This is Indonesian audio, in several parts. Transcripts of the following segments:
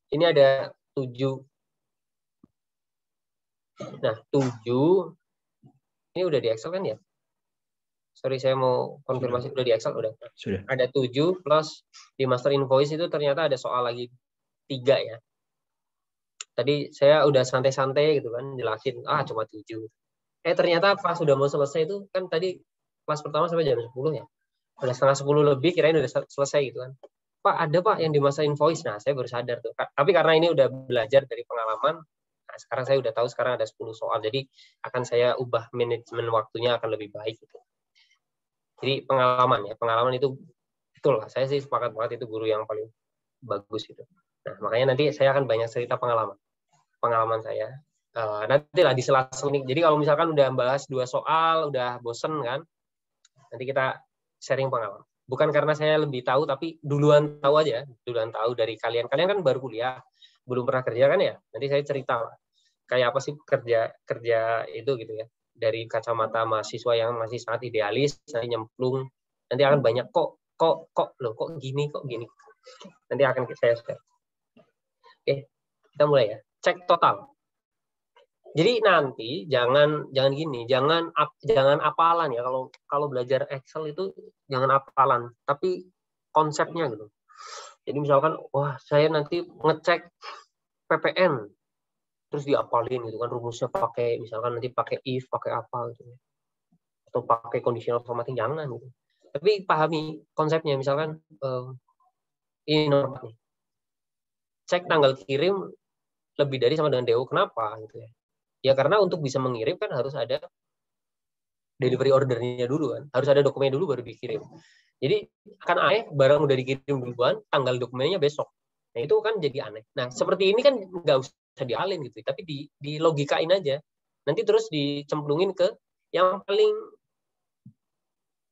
Ini ada 7. Nah, 7 ini udah di Excel kan ya? Sorry, saya mau konfirmasi. Udah di Excel, udah. Sudah. Ada 7 plus di master invoice itu ternyata ada soal lagi 3 ya. Tadi saya udah santai-santai gitu kan, jelasin, cuma 7. Ternyata pas sudah mau selesai itu, kan tadi kelas pertama sampai jam 10 ya. Udah setengah 10 lebih, kirain udah selesai gitu kan. Pak, ada Pak yang di masa invoice. Nah, saya baru sadar tuh. Tapi karena ini udah belajar dari pengalaman, nah sekarang saya udah tahu sekarang ada 10 soal. Jadi akan saya ubah manajemen waktunya akan lebih baik gitu. Jadi pengalaman ya, pengalaman itu betul lah. Saya sih sepakat banget itu guru yang paling bagus gitu. Nah, makanya nanti saya akan banyak cerita pengalaman saya. Nanti lah di sela-sela ini. Jadi kalau misalkan udah bahas 2 soal, udah bosen kan, nanti kita sharing pengalaman. Bukan karena saya lebih tahu, tapi duluan tahu aja. Duluan tahu dari kalian. Kalian kan baru kuliah, belum pernah kerja kan ya? Nanti saya cerita lah. Kayak apa sih kerja itu gitu ya. Dari kacamata mahasiswa yang masih sangat idealis, nanti nyemplung. Nanti akan banyak kok gini. Nanti akan saya share. Oke, kita mulai ya. Cek total. Jadi nanti jangan gini, jangan apalan ya. Kalau belajar Excel itu jangan apalan, tapi konsepnya gitu. Jadi misalkan, wah saya nanti ngecek PPN, terus diapalin gitu kan, rumusnya pakai misalkan nanti pakai if, pakai apa gitu, atau pakai conditional formatting, jangan gitu. Tapi pahami konsepnya, misalkan ini nomor nih, cek tanggal kirim lebih dari sama dengan DO, kenapa gitu ya? Ya karena untuk bisa mengirim kan harus ada delivery ordernya dulu kan, harus ada dokumennya dulu baru dikirim. Jadi kan aneh, barang udah dikirim duluan, tanggal dokumennya besok. Nah itu kan jadi aneh. Nah seperti ini kan nggak usah dialin gitu, tapi di logikain aja. Nanti terus dicemplungin ke yang paling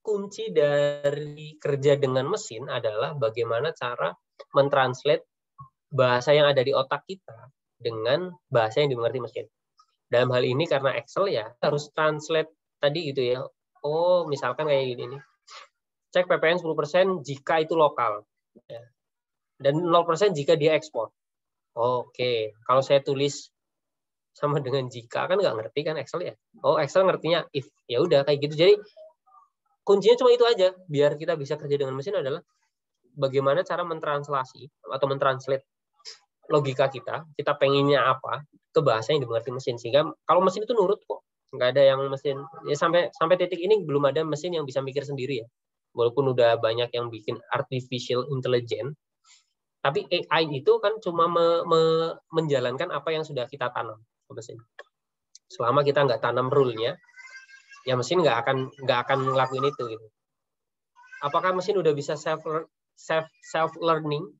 kunci dari kerja dengan mesin adalah bagaimana cara mentranslate bahasa yang ada di otak kita dengan bahasa yang dimengerti mesin. Dalam hal ini karena Excel ya harus translate tadi gitu ya. Oh, misalkan kayak gini nih. Cek PPN 10% jika itu lokal. Dan 0% jika dia ekspor. Oke, kalau saya tulis sama dengan jika kan nggak ngerti kan Excel ya. Oh, Excel ngertinya if. Ya udah kayak gitu. Jadi kuncinya cuma itu aja. Biar kita bisa kerja dengan mesin adalah bagaimana cara mentranslasi atau mentranslate logika kita pengennya apa ke bahasa yang dimengerti mesin, sehingga kalau mesin itu nurut kok, nggak ada yang mesin ya sampai titik ini belum ada mesin yang bisa mikir sendiri ya, walaupun udah banyak yang bikin artificial intelligence, tapi AI itu kan cuma menjalankan apa yang sudah kita tanam ke mesin. Selama kita nggak tanam rule-nya, ya mesin nggak akan ngelakuin itu gitu. Apakah mesin udah bisa self learning?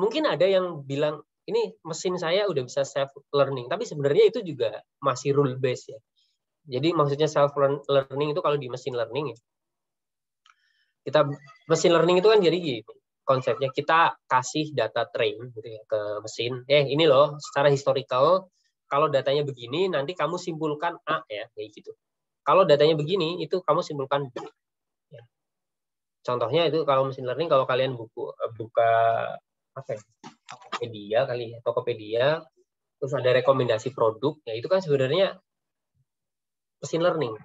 Mungkin ada yang bilang ini mesin saya udah bisa self learning, tapi sebenarnya itu juga masih rule based ya. Jadi maksudnya self learning itu kalau di mesin learning ya. Kita mesin learning itu kan jadi gini, konsepnya kita kasih data train gitu ya ke mesin. Ini loh secara historical kalau datanya begini nanti kamu simpulkan A ya kayak gitu. Kalau datanya begini itu kamu simpulkan B. Ya. Contohnya itu kalau mesin learning, kalau kalian buka apa ya? Tokopedia kali ya, Tokopedia, terus ada rekomendasi produk, ya itu kan sebenarnya mesin learning.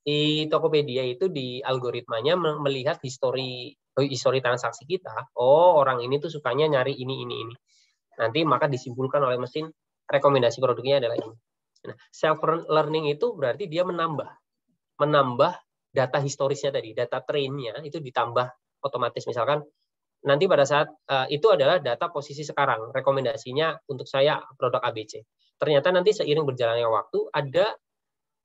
Di Tokopedia itu di algoritmanya melihat histori transaksi kita. Oh, orang ini tuh sukanya nyari ini. Nanti maka disimpulkan oleh mesin rekomendasi produknya adalah ini. Nah, self learning itu berarti dia menambah data historisnya tadi, data trainnya itu ditambah otomatis. Misalkan nanti pada saat itu adalah data posisi sekarang, rekomendasinya untuk saya produk ABC. Ternyata nanti seiring berjalannya waktu ada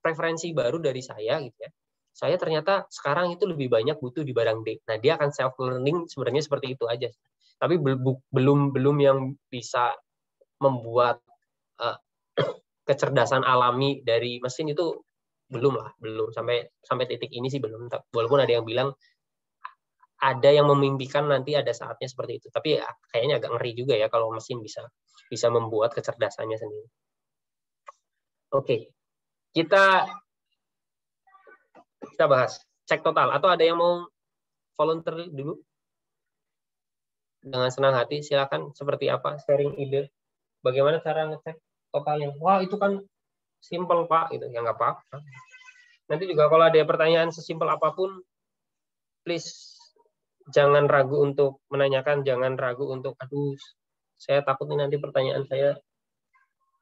preferensi baru dari saya gitu ya. Saya ternyata sekarang itu lebih banyak butuh di barang D. Nah, dia akan self learning sebenarnya seperti itu aja. Tapi belum yang bisa membuat kecerdasan alami dari mesin itu belum sampai titik ini sih belum. Walaupun ada yang bilang ada yang memimpikan nanti ada saatnya seperti itu. Tapi ya, kayaknya agak ngeri juga ya kalau mesin bisa membuat kecerdasannya sendiri. Oke. Kita bahas cek total, atau ada yang mau volunteer dulu? dengan senang hati. Silakan seperti apa sharing ide. Bagaimana cara ngecek totalnya? Wah, itu kan simple, Pak. Itu ya nggak apa-apa. Nanti juga kalau ada pertanyaan sesimpel apapun, please jangan ragu untuk menanyakan, jangan ragu untuk, aduh, saya takut nanti pertanyaan saya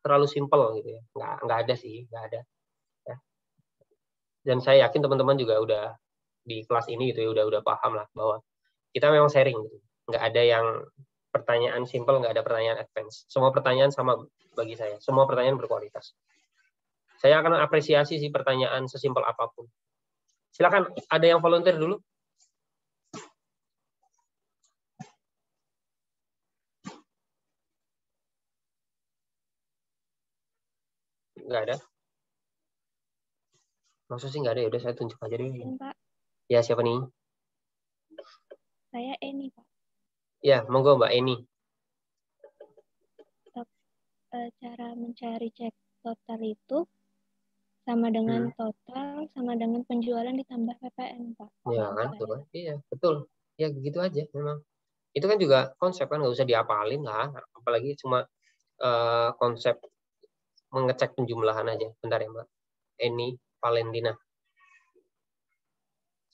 terlalu simpel gitu ya. Nggak ada sih, nggak ada. Ya. Dan saya yakin teman-teman juga udah di kelas ini gitu ya, udah paham lah bahwa kita memang sharing gitu. Nggak ada yang pertanyaan simple, nggak ada pertanyaan advance. Semua pertanyaan sama bagi saya. Semua pertanyaan berkualitas. Saya akan apresiasi sih pertanyaan sesimpel apapun. Silakan, ada yang volunteer dulu? Nggak ada? Maksudnya sih nggak ada, ya udah saya tunjuk aja dulu. Pak. Ya, siapa nih? Saya Eni, Pak. Ya, monggo Mbak Eni. Cara mencari cek total itu sama dengan total, sama dengan penjualan ditambah PPN, Pak. Ya kan, tuh kan. Iya, betul. Ya gitu aja memang. Itu kan juga konsep kan, nggak usah diapalin lah. Apalagi cuma konsep mengecek penjumlahan aja. Bentar ya Mbak. Eni Valentina.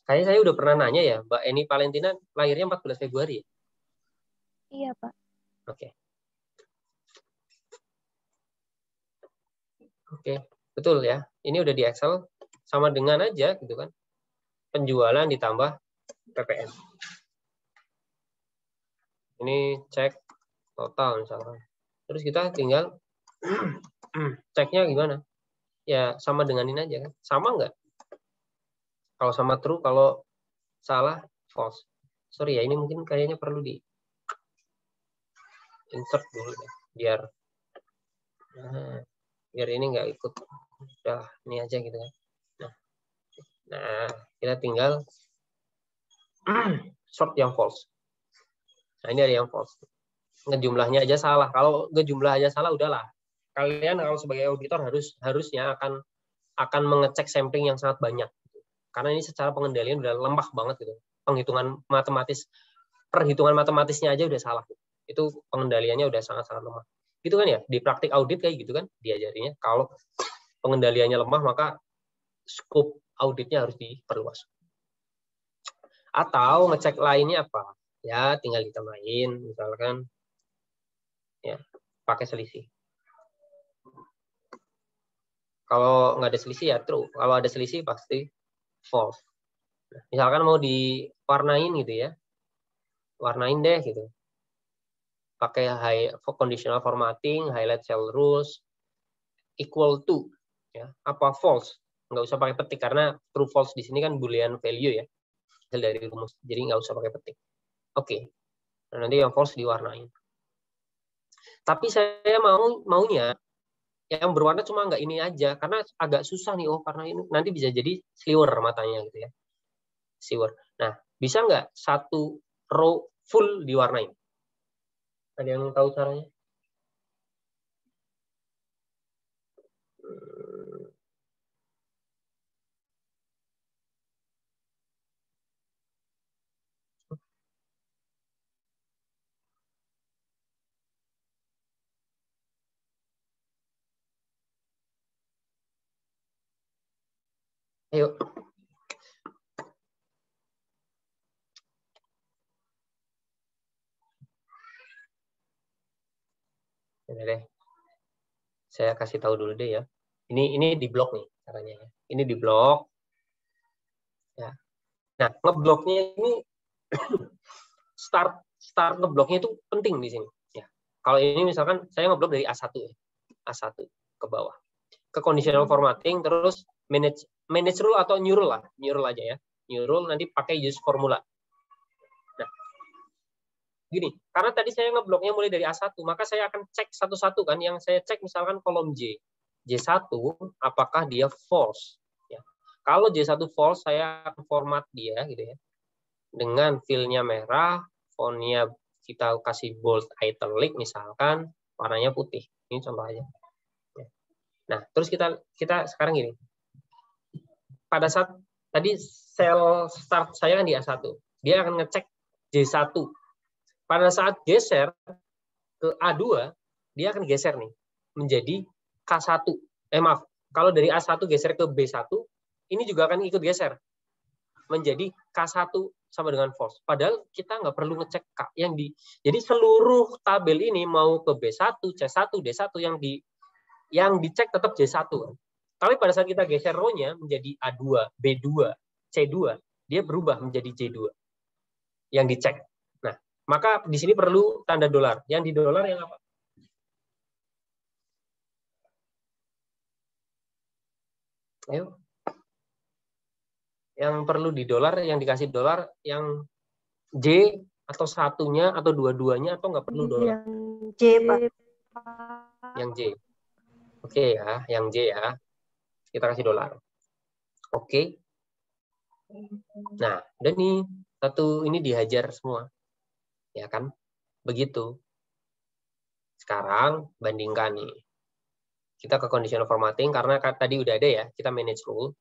Kayaknya saya udah pernah nanya ya, Mbak Eni Valentina lahirnya 14 Februari ya? Iya, Pak. Oke. Oke, betul ya. Ini udah di Excel sama dengan aja gitu kan. Penjualan ditambah PPN. Ini cek total misalkan. Terus kita tinggal ceknya gimana? Ya sama dengan ini aja kan. Sama nggak? Kalau sama true, kalau salah false. Sorry ya, ini mungkin kayaknya perlu di insert dulu ya, biar ini nggak ikut. Udah, ini aja gitu kan. Nah, kita tinggal sort yang false. Nah, ini ada yang false. Ngejumlahnya aja salah. Kalau ngejumlah aja salah, udahlah. Kalian kalau sebagai auditor harusnya akan mengecek sampling yang sangat banyak. Karena ini secara pengendalian udah lemah banget gitu. Perhitungan matematisnya aja udah salah. Itu pengendaliannya udah sangat-sangat lemah. Gitu kan ya, di praktik audit kayak gitu kan diajarinya. Kalau pengendaliannya lemah, maka scope auditnya harus diperluas. Atau ngecek lainnya apa? Ya, tinggal ditambahin, misalkan ya pakai selisih. Kalau nggak ada selisih ya true. Kalau ada selisih pasti false. Misalkan mau diwarnain gitu ya, warnain deh gitu. Pakai conditional formatting, highlight cell rules, equal to, ya apa false. Nggak usah pakai petik karena true false di sini kan boolean value ya, hasil dari rumus. Jadi nggak usah pakai petik. Oke. Nah, nanti yang false diwarnain. Tapi saya maunya yang berwarna cuma nggak ini aja, karena agak susah nih, karena ini nanti bisa jadi sliver matanya gitu ya. Sliver. Nah, bisa nggak satu row full diwarnain? Ada yang tahu caranya? Ayo. Ini deh. Saya kasih tahu dulu deh ya. Ini di blok nih caranya ya. Ini di blok. Ya. Nah, ngebloknya ini start ngebloknya itu penting di sini. Ya. Kalau ini misalkan saya ngeblok dari A1 ya. A1 ke bawah. Ke conditional formatting, terus manage rule atau new rule lah. New rule aja ya. New rule nanti pakai use formula. Nah, gini, karena tadi saya ngebloknya mulai dari A1, maka saya akan cek satu-satu kan. Yang saya cek misalkan kolom J. J1, apakah dia false? Ya. Kalau J1 false, saya akan format dia gitu ya. Dengan fill-nya merah, font-nya kita kasih bold italic misalkan, warnanya putih. Ini contoh aja. Nah, terus kita sekarang gini. Pada saat tadi sel start saya kan di A1. Dia akan ngecek J1. pada saat geser ke A2, dia akan geser nih menjadi K1. Maaf, kalau dari A1 geser ke B1, ini juga akan ikut geser menjadi K1 sama dengan false. Padahal kita nggak perlu ngecek K yang jadi seluruh tabel ini mau ke B1, C1, D1 yang dicek tetap J1. Tapi pada saat kita geser row-nya menjadi A2, B2, C2, dia berubah menjadi J2 yang dicek. Nah, maka di sini perlu tanda dolar. Yang di dolar yang apa? Ayo. Yang perlu di dolar, yang dikasih dolar, yang J atau satunya atau dua-duanya atau nggak perlu dolar? Yang J, Pak. Yang J. Oke ya, yang J ya. Kita kasih dolar. Oke. Nah, udah nih satu ini dihajar semua. Ya kan? Begitu. Sekarang bandingkan nih. Kita ke conditional formatting karena tadi udah ada ya, kita manage rule.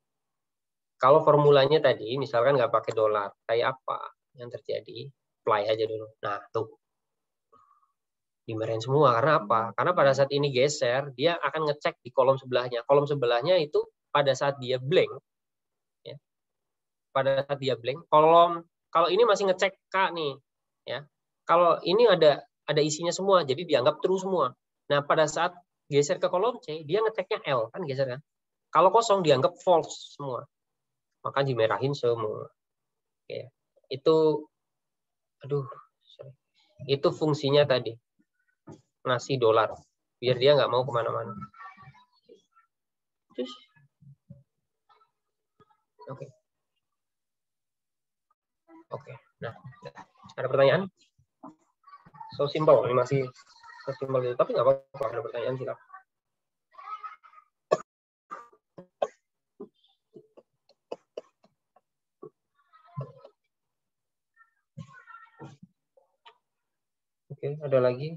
Kalau formulanya tadi misalkan nggak pakai dolar, kayak apa yang terjadi? Apply aja dulu. Nah, tuh. Dimarahin semua. Karena apa? Karena pada saat ini geser, dia akan ngecek di kolom sebelahnya. Kolom sebelahnya itu pada saat dia blank, ya, pada saat dia blank, kalau ini masih ngecek K nih, ya. Kalau ini ada isinya semua, jadi dianggap true semua. Nah, pada saat geser ke kolom C, dia ngeceknya L, kan geser kan? Kalau kosong dianggap false semua. Maka dimerahin semua. Oke. Itu fungsinya tadi. Ngasih dolar. Biar dia nggak mau kemana-mana. Oke. Oke. Nah, ada pertanyaan? So simple. Ini masih so simple itu. Tapi nggak apa-apa. Ada pertanyaan silakan. Oke, ada lagi?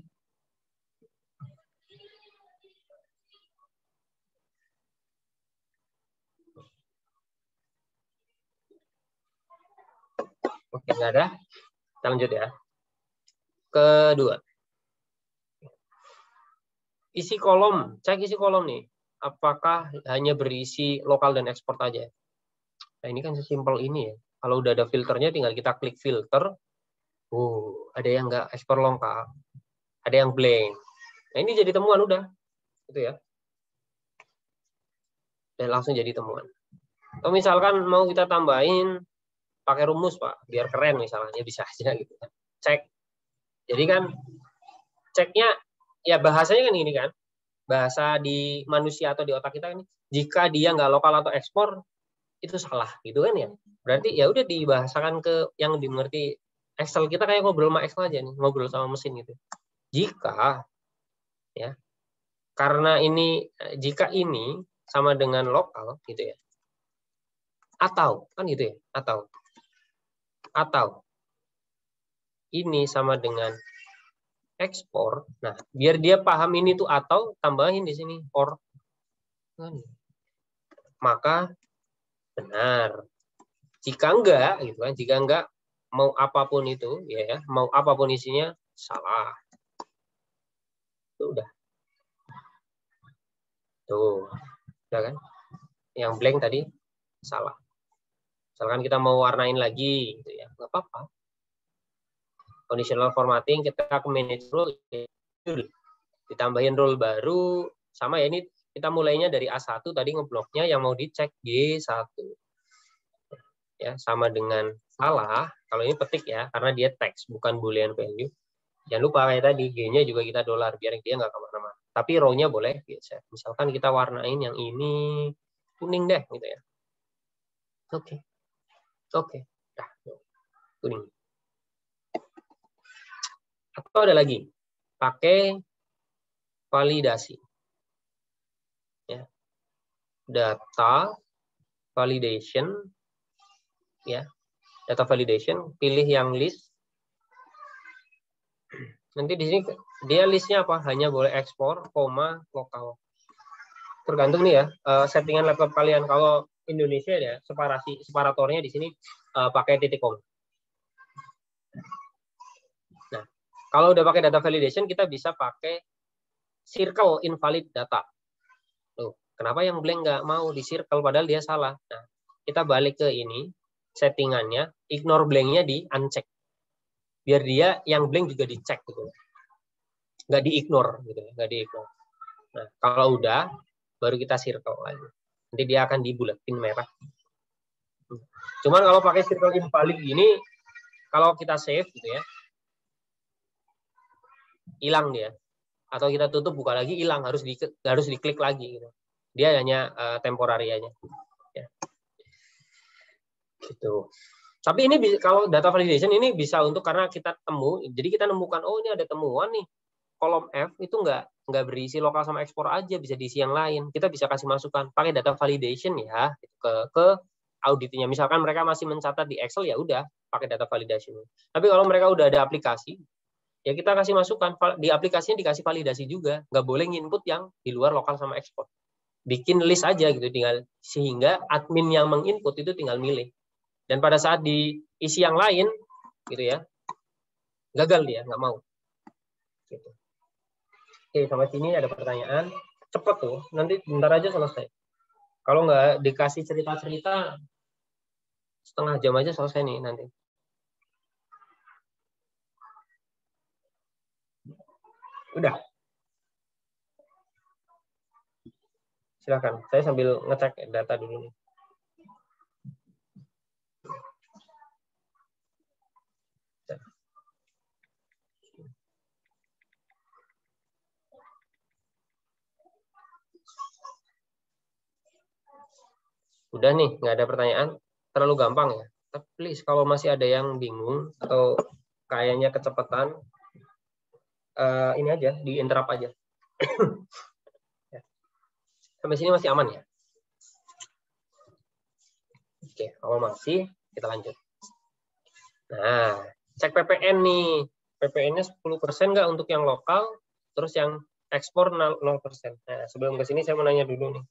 Oke, nggak ada. Kita lanjut ya. Kedua. Isi kolom. Cek isi kolom nih. Apakah hanya berisi lokal dan ekspor aja? Nah, ini kan sesimpel ini ya. Kalau udah ada filternya, tinggal kita klik filter. Ada yang nggak ekspor lokal. Ada yang blank. Nah, ini jadi temuan udah. Gitu ya. Dan langsung jadi temuan. Atau misalkan mau kita tambahin pakai rumus, Pak, biar keren misalnya, bisa aja gitu kan. Cek. Jadi kan ceknya ya bahasanya kan ini kan. Bahasa di manusia atau di otak kita ini, jika dia nggak lokal atau ekspor itu salah gitu kan ya. Berarti ya udah dibahasakan ke yang dimengerti Excel. Kita kayak ngobrol sama Excel aja nih, ngobrol sama mesin gitu. Jika ya karena jika ini sama dengan lokal gitu ya. Atau kan gitu ya, atau ini sama dengan ekspor. Nah, biar dia paham ini tuh atau tambahin di sini or. Maka benar. Jika enggak gitu kan, jika enggak mau apapun itu ya, mau apapun isinya salah. Itu udah. Tuh. Udah kan? Yang blank tadi salah. Misalkan kita mau warnain lagi gitu ya, enggak apa-apa. Conditional formatting kita ke manage rule, ditambahin rule baru sama ya, ini kita mulainya dari A1 tadi ngebloknya yang mau dicek G1. Ya, sama dengan salah. Kalau ini petik ya, karena dia teks bukan boolean value. Jangan lupa kayak tadi G-nya juga kita dolar biar dia nggak kemana-mana. Tapi row-nya boleh geser. Misalkan kita warnain yang ini kuning deh gitu ya. Oke. Nah, kuning. Atau ada lagi, pakai validasi. Ya. Data validation, ya. Data validation, pilih yang list. Nanti di sini dia listnya apa? Hanya boleh ekspor, koma, lokal. Tergantung nih ya, settingan laptop kalian. Kalau Indonesia ya, separatornya di sini pakai titik koma. Nah, Kalau udah pakai data validation, kita bisa pakai circle invalid data. Tuh, kenapa yang blank nggak mau di circle padahal dia salah? Nah, kita balik ke ini, settingannya, ignore blanknya di uncheck. Biar dia yang blank juga dicek gitu. Nggak di-ignore gitu, nggak di-ignore. Nah, kalau udah, baru kita circle lagi. Nanti dia akan dibulatin merah. Cuman kalau pakai circle invalid gini, kalau kita save gitu ya, hilang dia. Atau kita tutup, buka lagi, hilang. Harus diklik lagi gitu. Dia hanya temporary aja. Ya. Gitu. Tapi ini kalau data validation ini bisa untuk karena kita jadi kita nemukan, oh ini ada temuan nih, kolom F itu nggak berisi lokal sama ekspor aja, bisa diisi yang lain. Kita bisa kasih masukan pakai data validation ya ke auditnya. Misalkan mereka masih mencatat di Excel, ya udah pakai data validation. Tapi kalau mereka udah ada aplikasi, ya kita kasih masukan di aplikasinya, dikasih validasi juga. Nggak boleh nginput yang di luar lokal sama ekspor. Bikin list aja gitu, tinggal sehingga admin yang menginput itu tinggal milih. Dan pada saat diisi yang lain, gitu ya, gagal dia, nggak mau. Gitu. Oke, sampai sini ada pertanyaan. Cepet tuh, nanti bentar aja selesai. Kalau nggak dikasih cerita-cerita, setengah jam aja selesai nih nanti. Udah. Silakan. Saya sambil ngecek data dulu nih. Udah nih, nggak ada pertanyaan. Terlalu gampang ya. Tapi please, kalau masih ada yang bingung atau kayaknya kecepatan, ini aja, di interrupt aja. Sampai sini masih aman ya? Oke, kalau masih, kita lanjut. Nah, cek PPN nih. PPN-nya 10% nggak untuk yang lokal, terus yang ekspor 0%. Nah, sebelum ke sini saya mau nanya dulu nih.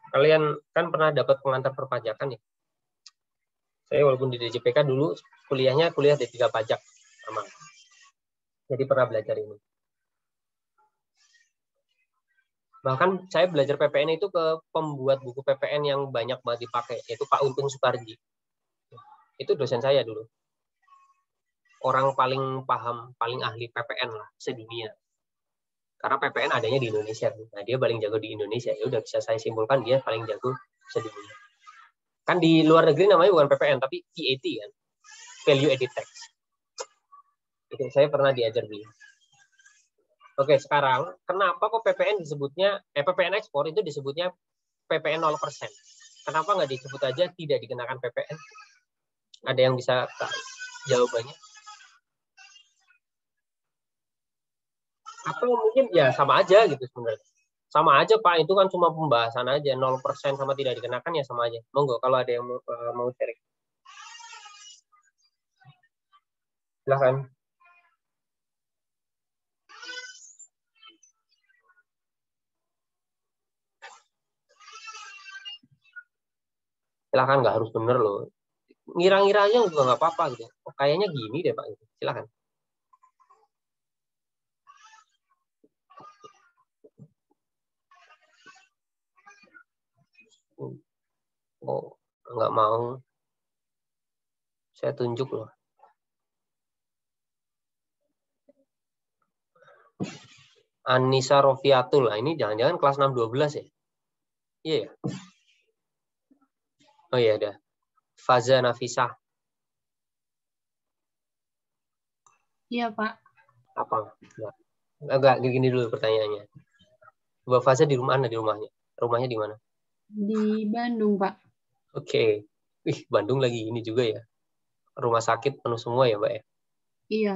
Kalian kan pernah dapat pengantar perpajakan ya? Saya walaupun di DJPK dulu kuliahnya kuliah D3 pajak sama. Jadi pernah belajar ini. Bahkan saya belajar PPN itu ke pembuat buku PPN yang banyak banget dipakai, yaitu Pak Untung Suparji. Itu dosen saya dulu. Orang paling paham, paling ahli PPN lah sedunia. Karena PPN adanya di Indonesia. Nah, dia paling jago di Indonesia. Ya udah bisa saya simpulkan dia paling jago sedunia. Kan di luar negeri namanya bukan PPN, tapi VAT kan. Value Added Tax. Itu saya pernah diajar dia. Oke, sekarang kenapa kok PPN disebutnya, PPN ekspor itu disebutnya PPN 0%? Kenapa nggak disebut aja tidak dikenakan PPN? Ada yang bisa tahu jawabannya? Atau mungkin ya sama aja gitu sebenarnya. Sama aja Pak, itu kan cuma pembahasan aja, 0% sama tidak dikenakan ya sama aja. Monggo kalau ada yang mau sharing. Silahkan. Silahkan, nggak harus bener loh. Ngira-ngira aja juga nggak apa-apa gitu. Oh, kayaknya gini deh Pak. Silahkan. Oh, nggak mau. Saya tunjuk loh. Anissa Rofiatul. Nah, ini jangan-jangan kelas 6-12 ya? Iya ya? Oh iya, ada. Faza Nafisah. Iya, Pak. Apa? Enggak, gini dulu pertanyaannya. Mbak Faza di rumah, di rumahnya? Rumahnya di mana? Di Bandung, Pak. Oke. Wih, Bandung lagi ini juga ya. Rumah sakit penuh semua ya, Mbak ya? Iya.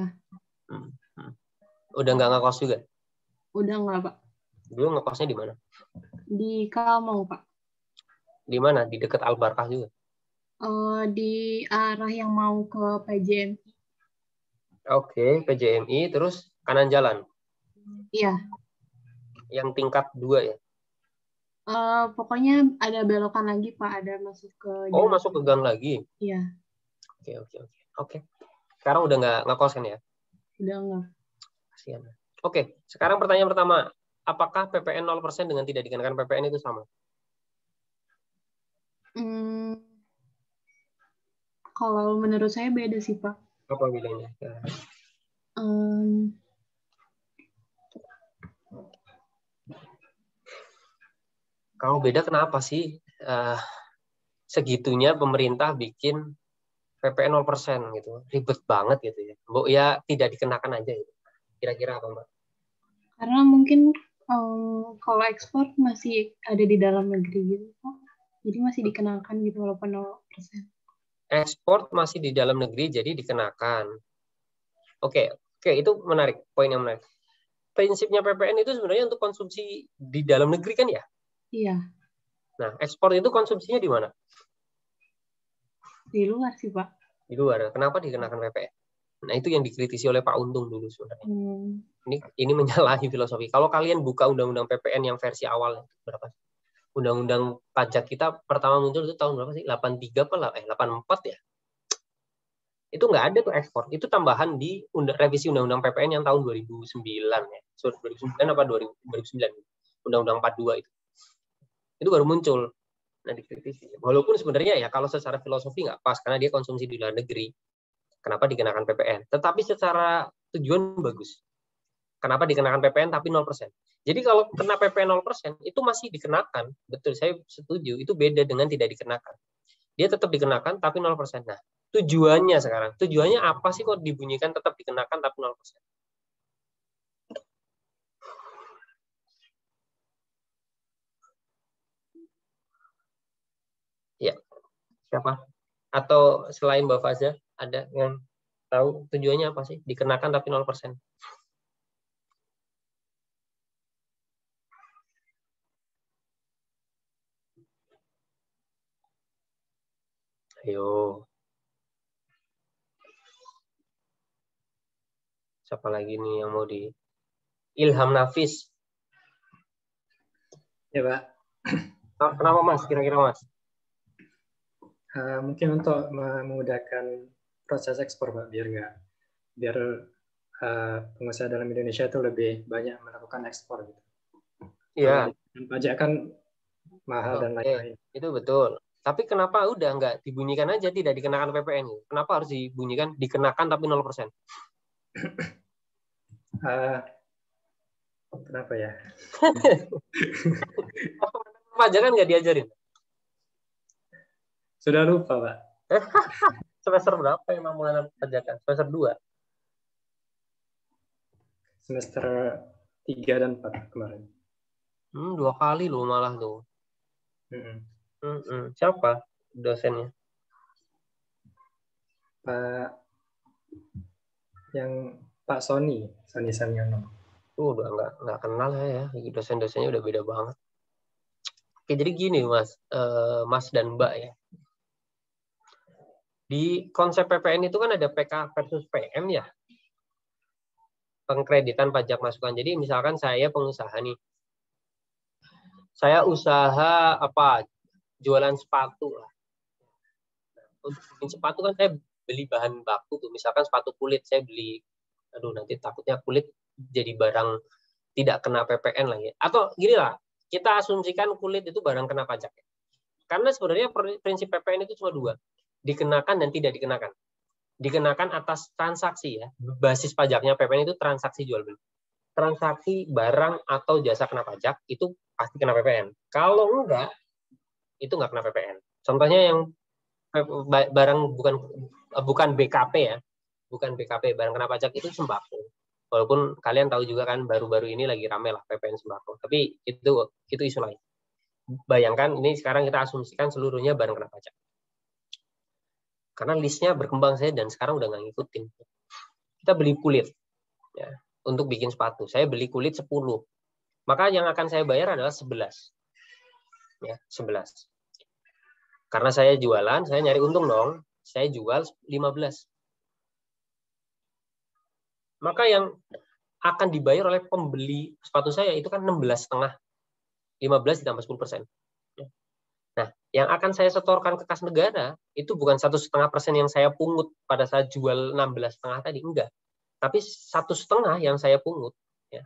Udah nggak ngekos juga? Udah nggak, Pak. Dulu ngekosnya di mana? Di Kalmau, Pak. Di mana? Di dekat Al-Barkah juga? Di arah yang mau ke PJMI. Oke, PJMI, terus kanan jalan? Iya. Yang tingkat 2 ya? Pokoknya ada belokan lagi, Pak. Ada masuk ke Oh, masuk ke gang lagi? Iya. Oke. Sekarang udah nggak ngekos kan ya? Udah nggak. Kasihan. Oke, sekarang pertanyaan pertama. Apakah PPN 0% dengan tidak dikenakan PPN itu sama? Kalau menurut saya beda sih, Pak. Apa bedanya? Kalau beda kenapa sih? Segitunya pemerintah bikin PPN 0% gitu. Ribet banget gitu ya. Bu, ya tidak dikenakan aja gitu. Kira-kira apa, Mbak? Karena mungkin kalau ekspor masih ada di dalam negeri gitu, Pak. Jadi masih dikenakan gitu walaupun 0%. Ekspor masih di dalam negeri jadi dikenakan. Oke, itu menarik, poin yang menarik. Prinsipnya PPN itu sebenarnya untuk konsumsi di dalam negeri kan ya? Iya. Nah, ekspor itu konsumsinya di mana? Di luar sih, Pak. Di luar. Kenapa dikenakan PPN? Nah, itu yang dikritisi oleh Pak Untung dulu sebenarnya. Ini menyalahi filosofi. Kalau kalian buka undang-undang PPN yang versi awal, berapa? Undang-undang pajak kita pertama muncul itu tahun berapa sih? 83 apa? 84 ya? Itu nggak ada tuh ekspor. Itu tambahan di revisi undang-undang PPN yang tahun 2009 ya. 2009 apa 2009? Undang-undang 42 itu. Itu baru muncul. Nah, dikritisi. Walaupun sebenarnya ya kalau secara filosofi nggak pas karena dia konsumsi di luar negeri. Kenapa dikenakan PPN? Tetapi secara tujuan bagus. Kenapa dikenakan PPN tapi 0%? Jadi kalau kena PPN 0% itu masih dikenakan. Betul, saya setuju. Itu beda dengan tidak dikenakan. Dia tetap dikenakan tapi 0%. Nah, tujuannya sekarang. Tujuannya apa sih kok dibunyikan tetap dikenakan tapi 0%? Ya, siapa? Atau selain Mbak Faza, ada yang tahu tujuannya apa sih? Dikenakan tapi 0%. Ayo. Siapa lagi nih yang mau di Ilham Nafis? Ya, Pak. Kenapa Mas? Kira-kira Mas? Mungkin untuk memudahkan proses ekspor, Pak, biar pengusaha dalam Indonesia itu lebih banyak melakukan ekspor gitu. Iya. Pajak kan mahal dan lain-lain. Itu betul. Tapi kenapa udah nggak dibunyikan aja tidak dikenakan PPN? Kenapa harus dibunyikan dikenakan tapi 0%? Kenapa ya? Pajak kan nggak diajarin. Sudah lupa, Pak. Semester berapa emang mulai pajakan? Semester 2? Semester 3 dan 4 kemarin. 2 kali loh malah tuh. Siapa dosennya? Pak Sony Samyono. Udah nggak kenal ya. Dosen-dosennya udah beda banget. Oke, jadi gini Mas, Mas dan Mbak ya. Di konsep PPN itu kan ada PK versus PM ya. Pengkreditan pajak masukan. Jadi misalkan saya pengusaha nih. Saya usaha apa? Jualan sepatu lah. Untuk bikin sepatu kan saya beli bahan baku tuh. Misalkan sepatu kulit saya beli. Aduh, nanti takutnya kulit jadi barang tidak kena PPN lagi. Atau gini lah, kita asumsikan kulit itu barang kena pajak. Karena sebenarnya prinsip PPN itu cuma 2. Dikenakan dan tidak dikenakan. Dikenakan atas transaksi ya. Basis pajaknya PPN itu transaksi jual beli. Transaksi barang atau jasa kena pajak itu pasti kena PPN. Kalau enggak, itu enggak kena PPN. Contohnya yang barang bukan BKP ya. Bukan BKP, barang kena pajak itu sembako. Walaupun kalian tahu juga kan baru-baru ini lagi rame lah PPN sembako. Tapi itu isu lain. Bayangkan ini sekarang kita asumsikan seluruhnya barang kena pajak. Karena listnya berkembang saya dan sekarang udah nggak ngikutin. Kita beli kulit ya, untuk bikin sepatu. Saya beli kulit 10. Maka yang akan saya bayar adalah 11. Ya, 11. Karena saya jualan, saya nyari untung dong. Saya jual 15. Maka yang akan dibayar oleh pembeli sepatu saya itu kan 16,5. 15 ditambah 10%. Nah, yang akan saya setorkan ke kas negara itu bukan 1,5% yang saya pungut pada saat jual 16,5 tadi, enggak. Tapi 1,5 yang saya pungut, ya,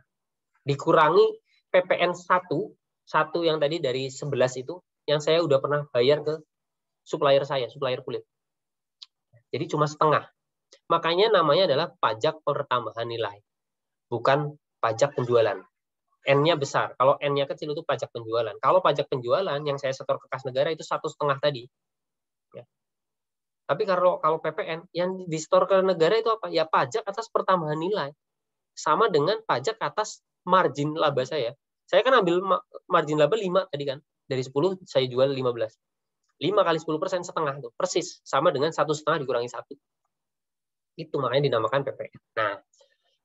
dikurangi PPN 1 yang tadi dari 11 itu, yang saya udah pernah bayar ke supplier saya, supplier kulit. Jadi cuma setengah. Makanya namanya adalah pajak pertambahan nilai, bukan pajak penjualan. N-nya besar. Kalau N-nya kecil itu pajak penjualan. Kalau pajak penjualan yang saya setor ke kas negara itu 1,5 tadi. Ya. Tapi kalau PPN yang disetor ke negara itu apa? Ya pajak atas pertambahan nilai. Sama dengan pajak atas margin laba saya. Saya kan ambil margin laba 5 tadi kan. Dari 10 saya jual 15. 5 kali 10% setengah itu. Persis. Sama dengan 1,5 dikurangi 1. Itu makanya dinamakan PPN. Nah,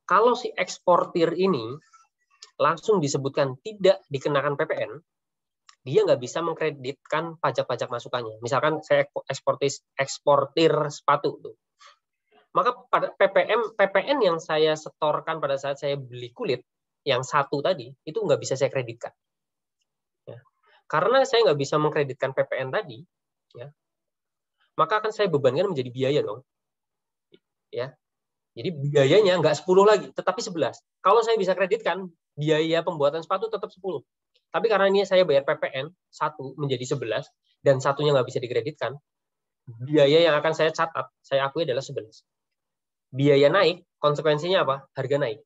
kalau si eksportir ini langsung disebutkan tidak dikenakan PPN, dia nggak bisa mengkreditkan pajak-pajak masukannya. Misalkan saya eksportir sepatu tuh. Maka pada PPN yang saya setorkan pada saat saya beli kulit yang 1 tadi itu nggak bisa saya kreditkan. Ya. Karena saya nggak bisa mengkreditkan PPN tadi, ya, maka akan saya bebankan menjadi biaya dong. Ya. Jadi biayanya nggak 10 lagi, tetapi 11. Kalau saya bisa kreditkan, biaya pembuatan sepatu tetap 10. Tapi karena ini saya bayar PPN 1 menjadi 11 dan satunya nggak bisa dikreditkan, biaya yang akan saya catat, saya akui adalah 11. Biaya naik, konsekuensinya apa? Harga naik.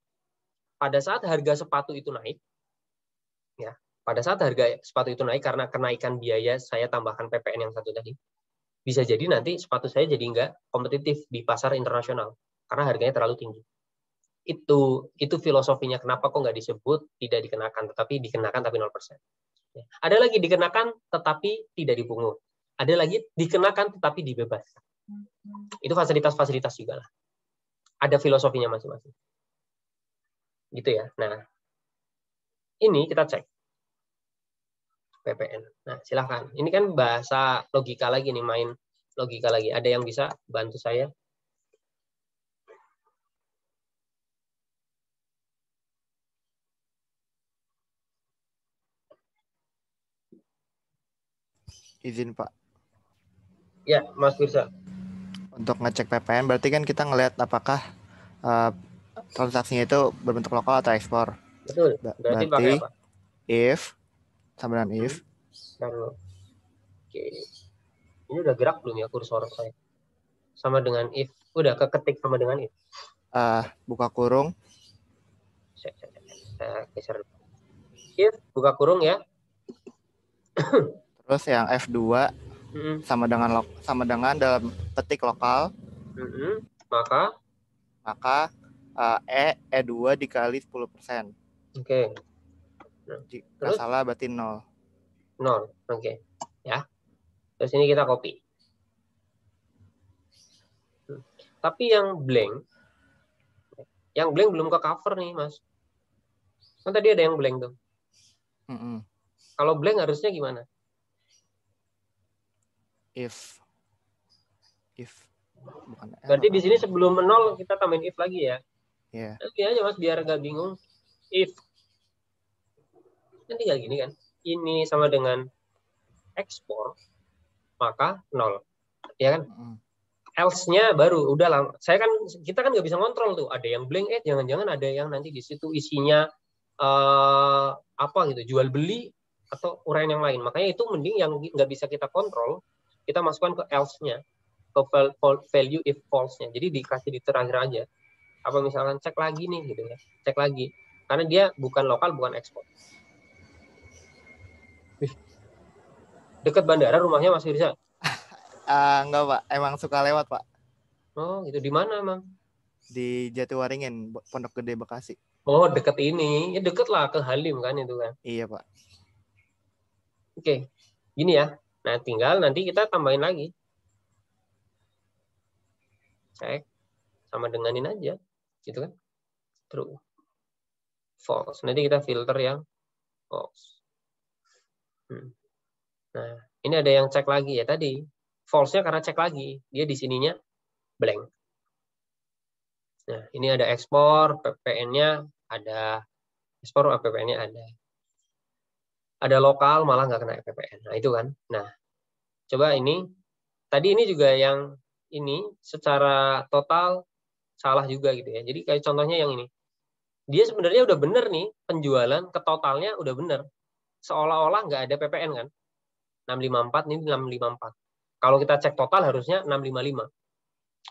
Pada saat harga sepatu itu naik, ya, pada saat harga sepatu itu naik karena kenaikan biaya saya tambahkan PPN yang 1 tadi, bisa jadi nanti sepatu saya jadi nggak kompetitif di pasar internasional karena harganya terlalu tinggi. Itu filosofinya kenapa kok nggak disebut tidak dikenakan, tetapi dikenakan tapi 0%. Ya. Ada lagi dikenakan tetapi tidak dipungut. Ada lagi dikenakan tetapi dibebaskan. Itu fasilitas-fasilitas juga lah. Ada filosofinya masing-masing. Gitu ya. Nah, ini kita cek PPN. Nah, silakan. Ini kan bahasa logika lagi nih, main logika lagi. Ada yang bisa bantu saya? Izin Pak. Ya, Mas Firsa. Untuk ngecek PPN berarti kan kita ngelihat apakah transaksinya itu berbentuk lokal atau ekspor. Betul. Berarti pakai apa? If sama dengan if. Oke. Ini udah gerak belum ya kursor saya? Sama dengan if. Udah keketik sama dengan if. Buka kurung. Saya geser. If buka kurung ya. Terus yang F2 sama dengan dalam petik lokal. Maka E2 dikali 10%. Oke. Jika salah berarti 0. 0. Oke. Ya. Terus ini kita copy. Tapi yang blank belum ke cover nih, Mas. Kan tadi ada yang blank tuh. Kalau blank harusnya gimana? If bukan. Berarti di sini sebelum 0 kita tambahin if lagi ya. Iya. Nanti aja Mas biar gak bingung. If kan tinggal gini kan. Ini sama dengan ekspor maka 0. Ya kan? Else-nya baru udah lah. Kita kan nggak bisa ngontrol tuh. Ada yang blank, jangan-jangan ada yang nanti di situ isinya apa gitu, jual beli atau uraian yang lain. Makanya itu mending yang nggak bisa kita kontrol, kita masukkan ke else-nya, ke value if false-nya. Jadi dikasih di terakhir aja. Apa misalkan cek lagi nih gitu ya. Cek lagi. Karena dia bukan lokal, bukan ekspor. Dekat bandara rumahnya Mas Firza? Enggak Pak, emang suka lewat Pak. Oh gitu, di mana emang? Di Jatiwaringin, Pondok Gede Bekasi. Oh deket ini, ya deket lah ke Halim kan itu kan? Iya Pak. Oke, gini ya. Nah tinggal nanti kita tambahin lagi. Cek, sama denganin aja, gitu kan? True, false. Nanti kita filter yang false. Nah ini ada yang cek lagi ya tadi. False-nya karena cek lagi, dia di sininya blank. Nah, ini ada ekspor, PPN-nya ada, ekspor PPN-nya ada. Ada lokal, malah nggak kena PPN. Nah, itu kan. Nah, coba ini, tadi ini juga yang ini secara total salah juga gitu ya. Jadi kayak contohnya yang ini. Dia sebenarnya udah bener nih, penjualan ke totalnya udah bener. Seolah-olah nggak ada PPN kan. 654 ini 654. Kalau kita cek total harusnya 655.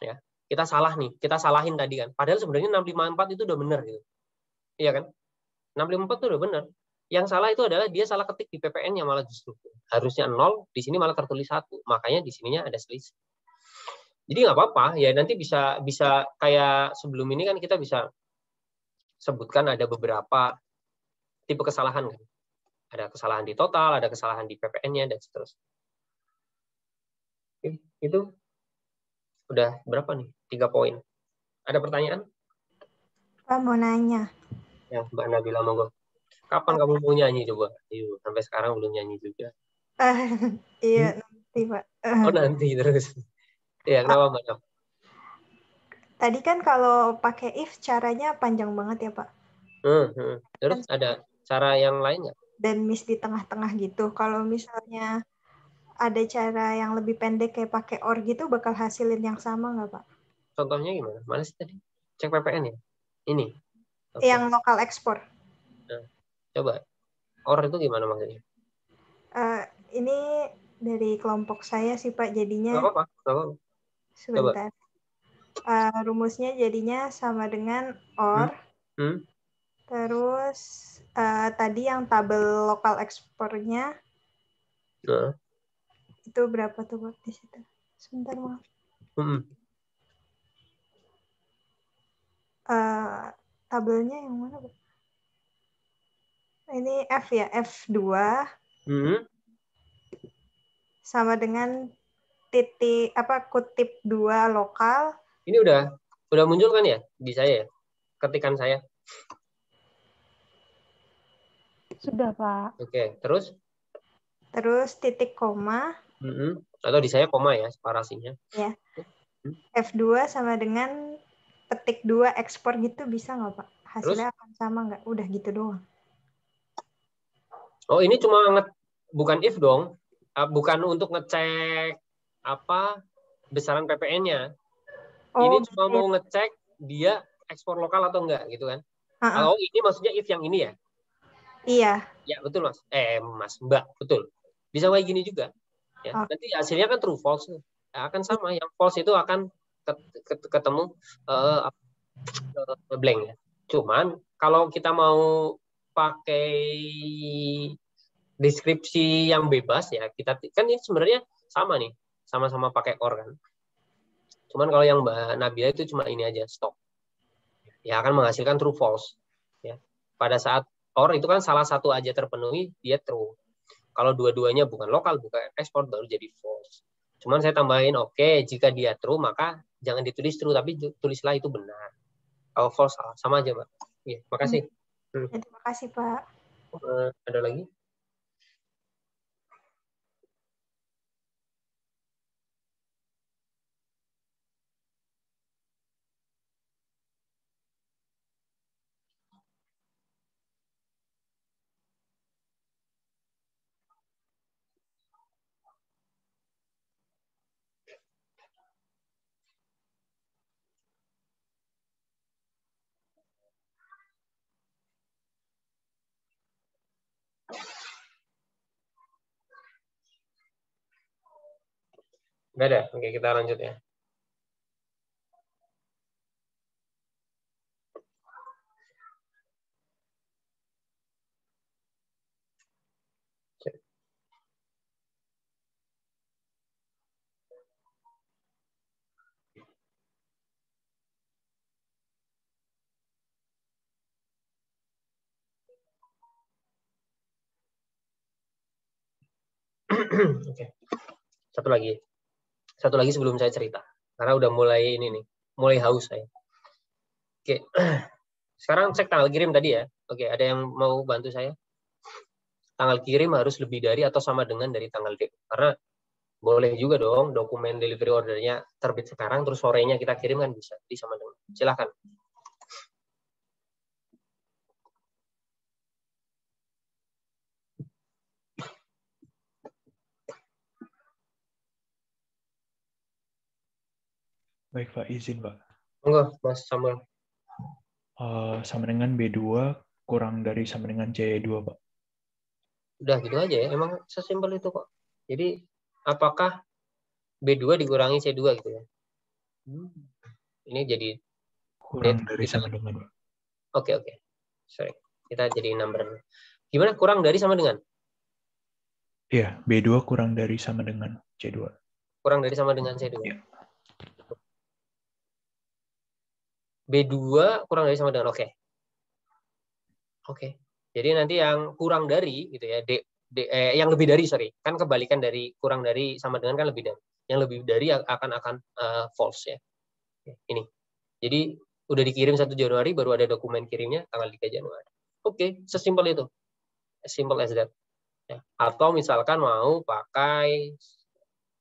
Ya. Kita salah nih, kita salahin tadi kan. Padahal sebenarnya 654 itu udah bener gitu. Iya kan? 654 itu udah bener. Yang salah itu adalah dia salah ketik di PPN-nya malah justru. Harusnya 0, di sini malah tertulis 1. Makanya di sininya ada selisih. Jadi nggak apa-apa, ya nanti bisa kayak sebelum ini kan kita bisa sebutkan ada beberapa tipe kesalahan kan. Ada kesalahan di total, ada kesalahan di PPN-nya dan seterusnya. Oke, itu udah berapa nih? 3 poin. Ada pertanyaan? Pak mau nanya. Ya, Mbak Nabila monggo. Kapan kamu mau nyanyi coba? Yuk, sampai sekarang belum nyanyi juga. Iya, nanti Pak. Oh nanti terus. Ya, kenapa Mbak? Tadi kan kalau pakai if caranya panjang banget ya Pak. Terus ada cara yang lain nggak? Dan miss di tengah-tengah gitu. Kalau misalnya ada cara yang lebih pendek kayak pakai or gitu bakal hasilin yang sama nggak Pak? Contohnya gimana? Mana sih tadi? Cek PPN ya? Ini? Okay. Yang lokal ekspor. Nah, coba. Or itu gimana maksudnya? Ini dari kelompok saya sih Pak, jadinya. Nggak apa-apa. Sebentar. Rumusnya jadinya sama dengan or. Terus tadi yang tabel lokal ekspornya. Itu berapa tuh Pak di situ? Sebentar maaf. Tabelnya yang mana Pak? Ini F ya, F2. Sama dengan kutip 2 lokal. Ini udah muncul kan ya di saya ya? Ketikan saya. Sudah, Pak. Oke, terus? Terus titik koma. Atau di saya koma ya, separasinya. Ya. F2 sama dengan petik 2 ekspor gitu bisa nggak Pak? Hasilnya akan sama nggak? Udah gitu doang. Oh, ini cuma bukan if dong. Bukan untuk ngecek besaran PPN-nya. Ini cuma mau ngecek dia ekspor lokal atau enggak gitu kan. Oh, ini maksudnya if yang ini ya? Iya. Ya, betul Mas. Mbak, betul. Bisa kayak gini juga. Ya. Nanti hasilnya kan true false. Akan sama. Yang false itu akan ketemu blank ya. Cuman kalau kita mau pakai deskripsi yang bebas ya, kita kan ini sebenarnya sama nih, sama-sama pakai or kan. Cuman kalau yang Mbak Nabila itu cuma ini aja stop. Ya akan menghasilkan true false. Ya. Pada saat or itu kan salah satu aja terpenuhi dia true. Kalau dua-duanya bukan lokal, bukan ekspor baru jadi false. Cuman saya tambahin jika dia true maka jangan ditulis true tapi tulislah itu benar. Kalau false salah, sama aja Mbak. Ya, makasih. Terima kasih Pak. Ada lagi? Nggak ada? Oke, kita lanjut ya. Oke. Satu lagi sebelum saya cerita. Karena udah mulai ini nih, mulai haus saya. Oke. Sekarang cek tanggal kirim tadi ya. Oke, ada yang mau bantu saya? Tanggal kirim harus lebih dari atau sama dengan dari tanggal DP. Karena boleh juga dong dokumen delivery ordernya terbit sekarang terus sorenya kita kirim kan bisa. Jadi sama dengan. Silakan. Baik Pak, izin Pak. Enggak, Mas Samuel. Sama dengan B2 kurang dari sama dengan C2, Pak. Udah gitu aja ya. Emang sesimpel itu kok. Jadi apakah B2 dikurangi C2 gitu ya? Ini jadi Kurang dari sama dengan. Oke. Sorry. Kita jadi number. Gimana? Kurang dari sama dengan? Iya, B2 kurang dari sama dengan C2. Kurang dari sama dengan C2. Ya. B2 kurang dari sama dengan oke. Jadi nanti yang kurang dari gitu ya, yang lebih dari, sorry, kan kebalikan dari kurang dari sama dengan kan lebih dari. Yang lebih dari akan false ya. Ini. Jadi udah dikirim 1 Januari, baru ada dokumen kirimnya tanggal 3 Januari. Oke, sesimpel itu. As simple as that. Ya. Atau misalkan mau pakai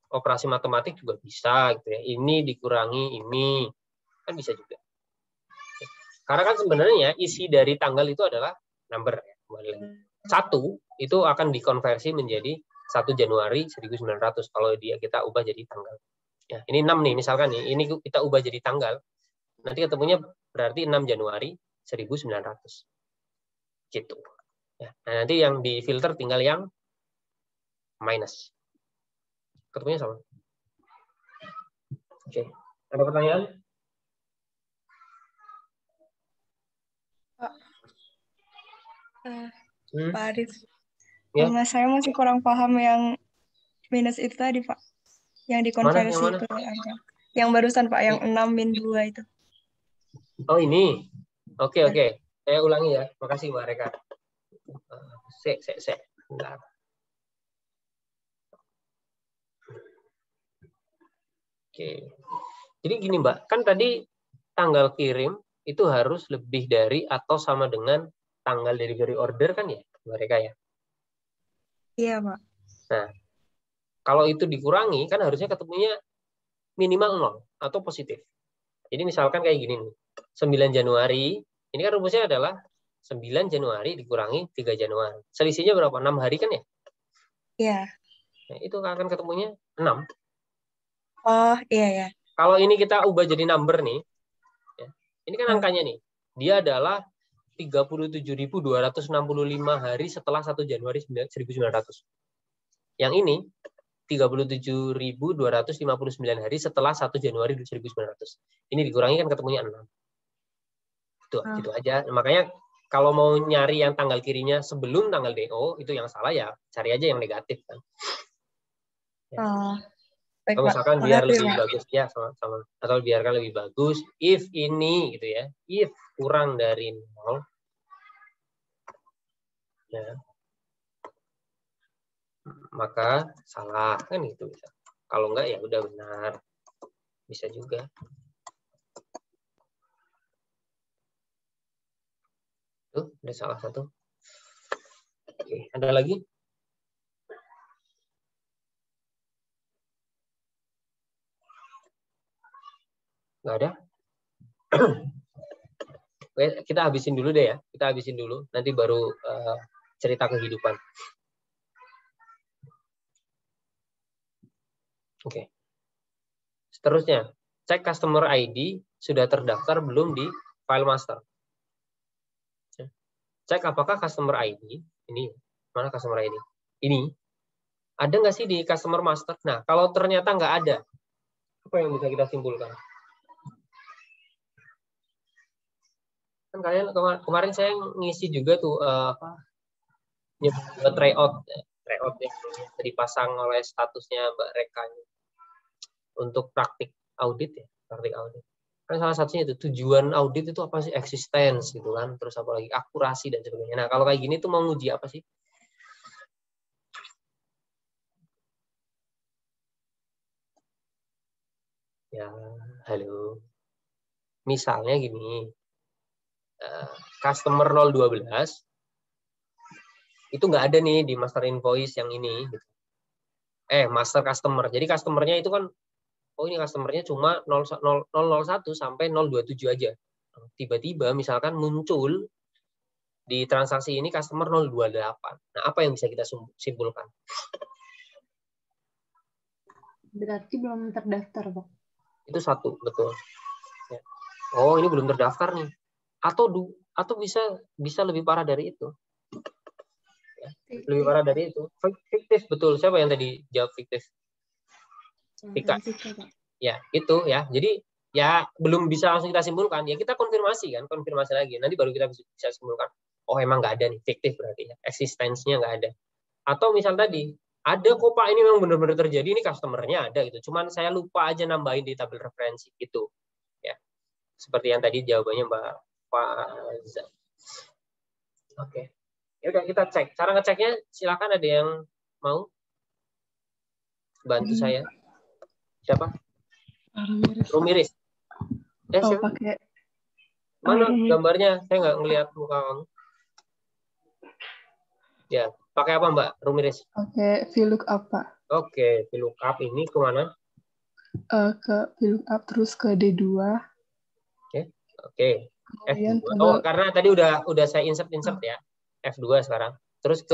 operasi matematik juga bisa gitu ya. Ini dikurangi ini. Kan bisa juga. Karena kan sebenarnya isi dari tanggal itu adalah number. Satu itu akan dikonversi menjadi 1 Januari 1900 kalau kita ubah jadi tanggal. Ya, ini 6 nih misalkan nih, ini kita ubah jadi tanggal. Nanti ketemunya berarti 6 Januari 1900. Gitu. Ya, nah nanti yang difilter tinggal yang minus. Ketemunya sama. Oke. Ada pertanyaan? Pak Arif, Ya. Mas saya masih kurang paham yang minus itu tadi, Pak. Yang dikonversi Mana? itu ada. Yang barusan, Pak, yang 6 min 2 itu. Oh, ini. Oke. Saya ulangi ya. Makasih, Mbak Reka. Bentar. Oke. Jadi gini, Mbak. Kan tadi tanggal kirim itu harus lebih dari atau sama dengan tanggal delivery order kan ya, Mbak Reka ya? Iya, Pak. Nah, kalau itu dikurangi, kan harusnya ketemunya minimal 0 atau positif. Jadi misalkan kayak gini nih, 9 Januari, ini kan rumusnya adalah 9 Januari dikurangi 3 Januari. Selisihnya berapa? 6 hari kan ya? Iya. Nah, itu akan ketemunya 6. Oh, iya. Kalau ini kita ubah jadi number nih, ya, ini kan angkanya nih, dia adalah 37.265 hari setelah 1 Januari 1900. Yang ini 37.259 hari setelah 1 Januari 1900. Ini dikurangi kan ketemunya 6. Gitu aja. Makanya kalau mau nyari yang tanggal kirinya sebelum tanggal DO, itu yang salah ya cari aja yang negatif kan. Baik, Atau misalkan Pak. biar lebih bagus ya sama atau biarkan lebih bagus if ini gitu ya. If kurang dari 0 ya, maka salah kan gitu bisa. Kalau enggak ya udah benar. Bisa juga. Tuh, ada salah satu. Oke, ada lagi? Nggak ada? Oke, kita habisin dulu deh ya. Kita habisin dulu. Nanti baru cerita kehidupan. Oke. Seterusnya, cek customer ID sudah terdaftar belum di file master. Cek apakah customer ID, ini, mana customer ID? Ini, ada nggak sih di customer master? Nah, kalau ternyata nggak ada, apa yang bisa kita simpulkan? Kan kalian kemarin saya ngisi juga tuh tryout yang dipasang oleh statusnya Mbak Reka untuk praktik audit ya, praktik audit. Kan salah satunya itu tujuan audit itu apa sih? Existence gitu kan, terus apa lagi akurasi dan sebagainya. Nah, kalau kayak gini tuh mau nguji apa sih? Ya, halo. Misalnya gini, customer 012 itu nggak ada nih di master invoice yang ini. Master customer. Jadi customernya itu kan, oh ini customernya cuma 001 sampai 027 aja. Tiba-tiba misalkan muncul di transaksi ini customer 028. Nah, apa yang bisa kita simpulkan? Berarti belum terdaftar, Pak. Itu satu, betul. Ya. Oh, ini belum terdaftar nih. Atau bisa lebih parah dari itu. Ya, lebih parah dari itu. Fiktif, betul. Siapa yang tadi jawab fiktif? Tika. Ya, itu ya. Jadi ya belum bisa langsung kita simpulkan. Ya kita konfirmasi lagi. Nanti baru kita bisa simpulkan. Oh, emang nggak ada nih, fiktif berarti ya. Eksistensinya nggak ada. Atau misal tadi, ada kok Pak, ini memang benar-benar terjadi, ini customer-nya ada gitu. Cuman saya lupa aja nambahin di tabel referensi gitu. Ya. Seperti yang tadi jawabannya Mbak Faza. Oke. Ya udah kita cek. Cara ngeceknya silakan, ada yang mau bantu saya? Siapa? Rumiris. Siapa? Pakai mana gambarnya? Saya nggak ngelihat muka kamu. Ya, pakai apa Mbak Rumiris? Pakai VLOOKUP, Pak. Oke, VLOOKUP ini kemana? Ke VLOOKUP terus ke D2. Oke. F2. Oh, karena tadi udah saya insert ya. F2 sekarang. Terus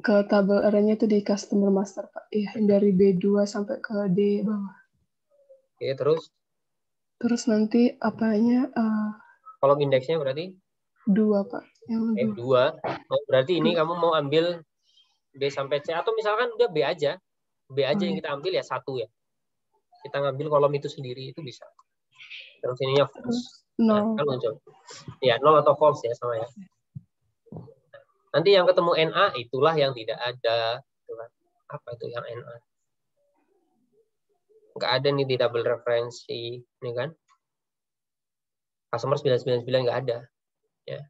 ke tabel arraynya itu di customer master, Pak. Iya, dari B2 sampai ke D bawah. Oke, terus? Terus nanti apanya? Kolom indeksnya berarti? 2, Pak. Yang F2. Oh, berarti ini kamu mau ambil B sampai C, atau misalkan udah B aja. B aja yang kita ambil ya 1 ya. Kita ngambil kolom itu sendiri, itu bisa. Terus ininya false. Nah, kan muncul. Ya, 0 atau false ya, sama ya. Nanti yang ketemu NA, itulah yang tidak ada. Apa itu yang NA? Nggak ada nih di tabel referensi. Ini kan. Customer 999 nggak ada. Ya.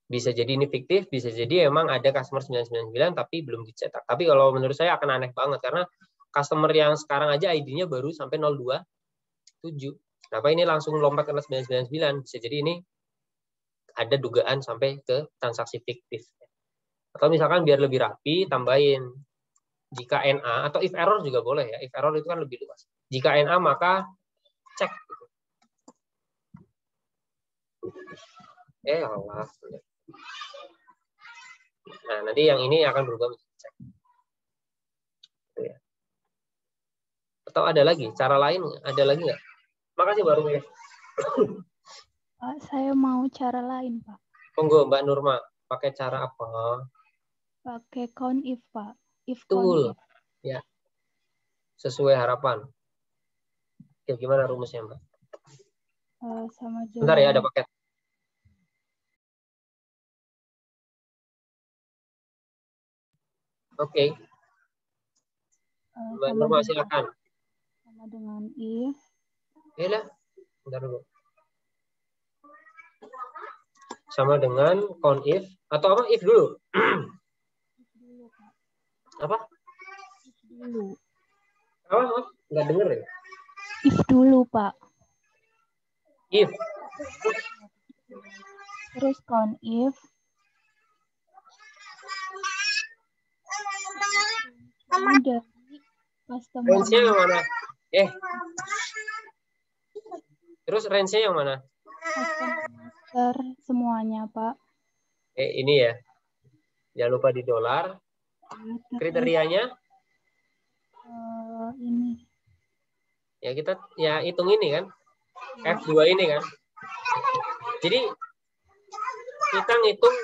Bisa jadi ini fiktif, bisa jadi emang ada customer 999 tapi belum dicetak. Tapi kalau menurut saya akan aneh banget, karena customer yang sekarang aja ID-nya baru sampai 027. Kenapa ini langsung lompat ke 999? Bisa jadi ini ada dugaan sampai ke transaksi fiktif. Atau misalkan biar lebih rapi, tambahin jika NA, atau if error juga boleh ya. If error itu kan lebih luas. Jika NA maka cek. Allah. Nah, nanti yang ini akan berubah menjadi cek. Atau ada lagi cara lain? Ada lagi nggak? Makasih baru ya. Pak, saya mau cara lain, Pak. Monggo Mbak Nurma, pakai cara apa? Pakai count if, Pak. If Betul. Ya. Sesuai harapan. Oke, gimana rumusnya, Mbak? Sama jawaban. Bentar ya, ada paket. Oke. Mbak Nurma, silakan. Sama dengan if. Lah, bentar dulu. Sama dengan count if atau apa? If dulu. If dulu, Pak. Apa? If dulu. Apa? Nggak denger ya? If dulu, Pak. If. Terus count if. Dari customer. Range-nya yang mana? Terus range-nya yang mana? Customer master semuanya, Pak. Ini ya. Jangan lupa di dolar. Kriterianya? Ini. Ya kita hitung ini kan. F2 ini kan. Jadi kita ngitung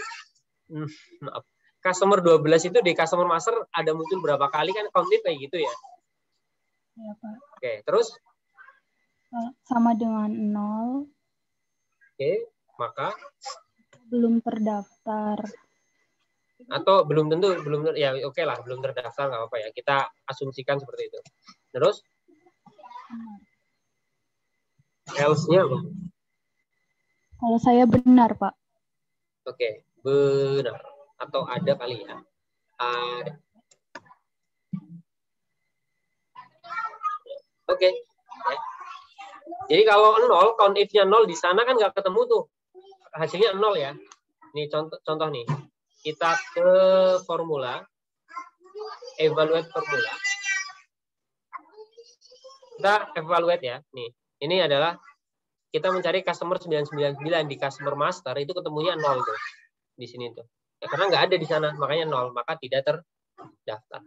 maaf. Customer 12 itu di customer master ada muncul berapa kali kan, count kayak gitu ya. Iya, Pak. Oke, terus? Sama dengan 0. Oke, maka? Belum terdaftar. Atau belum tentu, ya oke lah, belum terdaftar nggak apa-apa ya. Kita asumsikan seperti itu. Terus? Else-nya apa? Kalau saya benar, Pak. Oke, benar. Atau ada kali ya. Ada. Oke. Ya. Jadi kalau 0, count if-nya 0 di sana kan nggak ketemu tuh. Hasilnya 0 ya. Ini contoh nih. Kita ke formula. Evaluate formula. Kita evaluate ya. Nih. Ini adalah kita mencari customer 999 di customer master, itu ketemunya 0 tuh. Di sini tuh. Ya, karena nggak ada di sana, makanya 0, maka tidak terdaftar.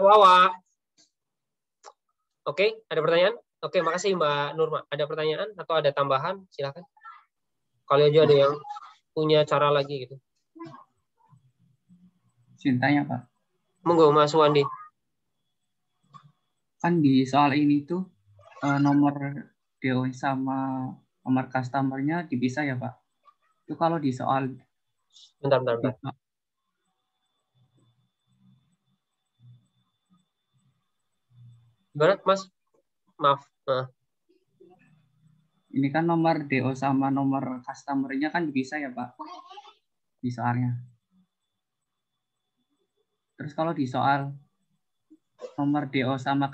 Wawa. Oke, ada pertanyaan? Oke, makasih Mbak Nurma. Ada pertanyaan atau ada tambahan? Silakan. Kalau aja ada yang punya cara lagi gitu. Cintanya Pak. Monggo Mas Wandi. Kan di soal ini tuh nomor DO sama nomor customer-nya dipisah ya Pak. Itu kalau di soal Bentar. Gimana Mas? Maaf. Nah. Ini kan nomor DO sama nomor customer-nya kan dipisah ya Pak di soalnya. Terus kalau di soal nomor DO sama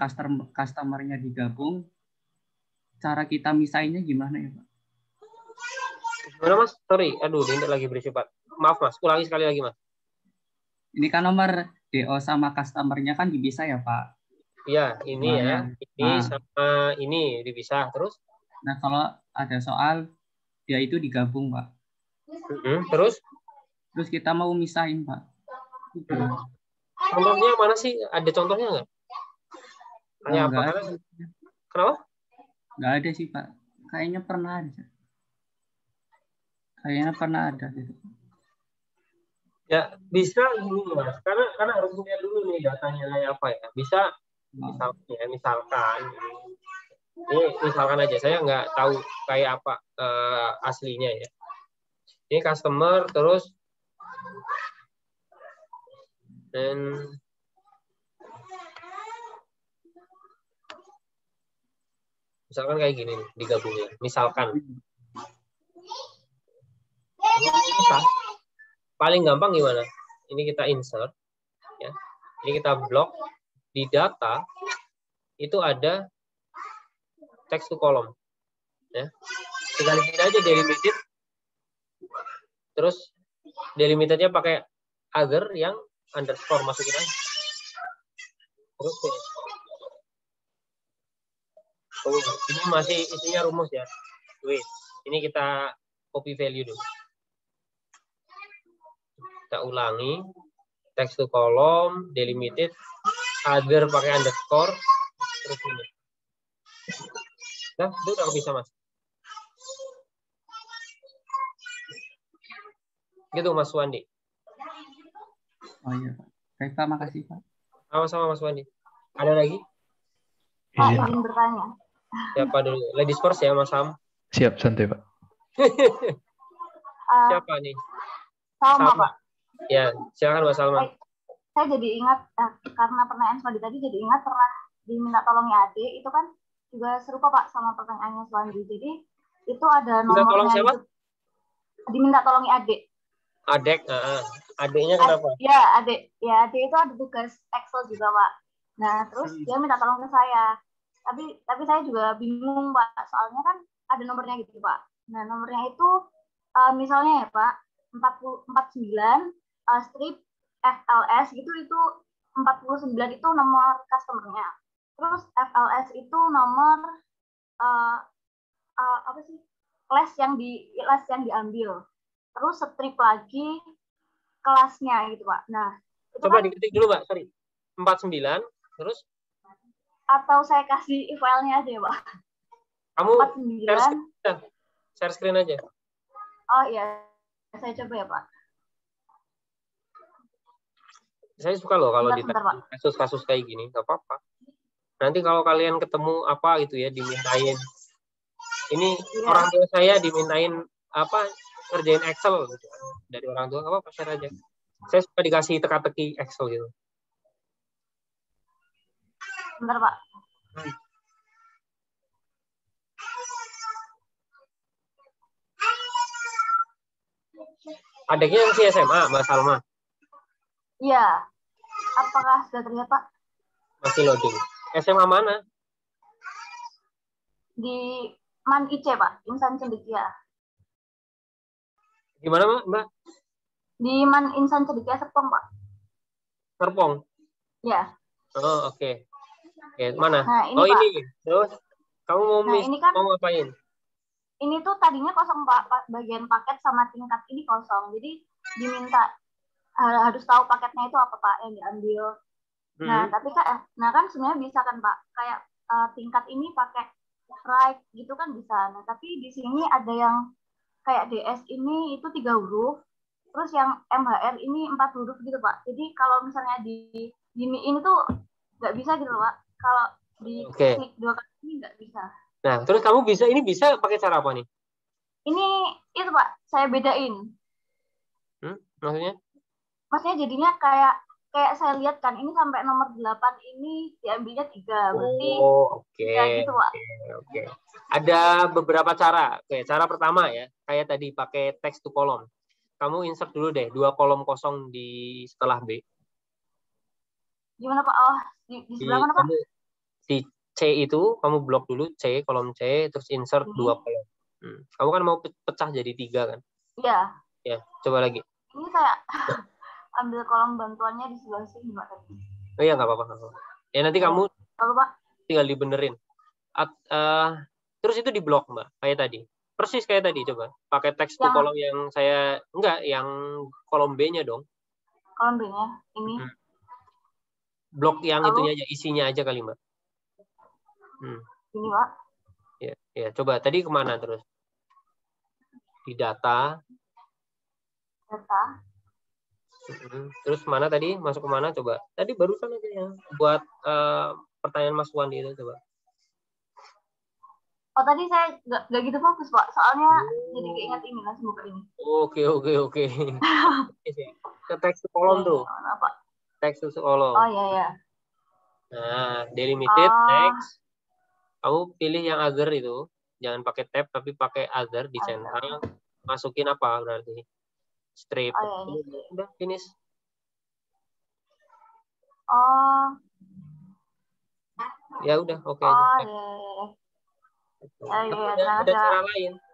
customer-nya digabung, cara kita misahinnya gimana ya Pak? Gimana Mas? Sorry, aduh ini lagi berisik Pak. Maaf Mas, ulangi sekali lagi Mas. Ini kan nomor DO sama customer-nya kan dipisah ya Pak? Iya, ini ya. Ini sama ini dipisah terus. Nah, kalau ada soal dia itu digabung, Pak. Terus kita mau misahin, Pak. Contohnya mana sih? Ada contohnya nggak? Kayak apa? Kenapa? Nggak ada sih, Pak. Kayaknya pernah ada. Gitu. Ya, bisa gini Mas. Karena harus lihat dulu nih datanya kayak apa ya. Bisa misalkan aja, saya nggak tahu kayak apa aslinya ya. Ini customer terus dan misalkan kayak gini nih, digabungin. Misalkan paling gampang gimana? Ini kita insert ya. Ini kita blok di data itu ada text to column ya. Tinggal ini aja delimited. Terus delimitednya pakai other yang underscore, masukin aja. Terus ini masih isinya rumus ya. Wait, ini kita copy value dulu. Kita ulangi text to column, delimited, other pakai underscore, terus ini. Nah, itu udah bisa Mas. Gitu Mas Wandi. Oh iya Pak. Baik Pak, makasih Pak. Sama-sama Mas Wandi. Ada lagi? Pak, izin bertanya. Siapa dulu? Ladies first ya Mas Sam. Siap, santai Pak. Siapa nih? Salma Pak. Ya, silakan Mas Salman. Saya jadi ingat karena pertanyaan Swandi tadi, jadi ingat pernah diminta tolongnya adik, itu kan juga serupa Pak sama pertanyaannya Swandi. Jadi itu ada nomornya. Tolong siapa? Diminta tolongnya adik. Adek, adiknya kenapa? Ya, adik itu ada tugas Excel juga Pak. Nah, terus dia minta tolong ke saya. Tapi saya juga bingung Pak, soalnya kan ada nomornya gitu Pak. Nah, nomornya itu misalnya ya Pak, 49 strip FLS gitu, itu 49 itu nomor customer-nya. Terus FLS itu nomor apa sih? Les yang diambil. Terus strip lagi kelasnya gitu Pak. Nah, itu coba kan, diketik dulu Mbak, sorry. 49 terus atau saya kasih file-nya aja ya Pak. Kamu 49 share screen aja. Oh iya, saya coba ya Pak. Saya suka loh kalau di kasus-kasus kayak gini, nggak apa-apa. Nanti kalau kalian ketemu apa gitu ya, dimintain. Ini orang tua saya dimintain apa, kerjain Excel gitu. Dari orang tua, nggak apa-apa, share aja. Saya suka dikasih teka-teki Excel gitu. Bentar Pak. Adiknya yang si SMA, Mbak Salma? Iya. Apakah sudah terlihat Pak? Masih loading. SMA mana? Di Man IC Pak, Insan Cendekia. Gimana Mbak? Di Man Insan Cendekia Serpong Pak. Serpong? Ya. Oh oke. Oke, mana? Nah, ini, oh Pak. Ini. Terus kamu mau ini kan, mau ngapain? Ini tuh tadinya kosong Pak, bagian paket sama tingkat ini kosong. Jadi diminta harus tahu paketnya itu apa Pak yang diambil. Nah, tapi kan sebenarnya bisa kan Pak, kayak tingkat ini pakai right gitu kan bisa. Nah, tapi di sini ada yang kayak DS ini itu 3 huruf, terus yang MHR ini 4 huruf gitu Pak. Jadi kalau misalnya di ini tuh nggak bisa gitu Pak. Kalau di klik 2 kali ini nggak bisa. Nah, terus kamu ini bisa pakai cara apa nih? Ini itu Pak, saya bedain. Maksudnya? Maksudnya jadinya kayak saya lihat kan ini sampai nomor 8 ini diambilnya 3. Berarti ya gitu Pak. Oke. Ada beberapa cara. Oke, cara pertama ya, kayak tadi pakai text to column. Kamu insert dulu deh 2 kolom kosong di setelah B. Gimana Pak? Oh, di sebelah mana Pak? Di C itu kamu blok dulu kolom C, terus insert 2 kolom. Kamu kan mau pecah jadi 3 kan? Iya. Ya, coba lagi. Ini saya ambil kolom bantuannya di sebelah sini Pak tadi. Oh iya, nggak apa-apa. Ya nanti kamu Pak tinggal dibenerin. Terus itu di blok Mbak, kayak tadi. Persis kayak tadi, coba. Pakai text to kolom yang yang kolom B-nya dong. Kolom B-nya, ini. Blok yang itunya aja, isinya aja kali Mbak. Ini Pak. Ya, coba. Tadi kemana terus? Di data. Terus mana tadi? Masuk ke mana? Coba. Tadi barusan aja ya. Buat pertanyaan Mas Wandi itu, coba. Oh, tadi saya nggak gitu fokus, Pak. Soalnya jadi keinget ini, langsung buka ini. Oke. Ke teks kolom tuh. Teks kolom. Oh, iya. Nah, delimited text. Kamu pilih yang other itu. Jangan pakai tab, tapi pakai other di center. Masukin apa berarti? Strip. Oh, iya, ini. Udah, finish. Oh. Ya udah, oke aja. Oh, iya.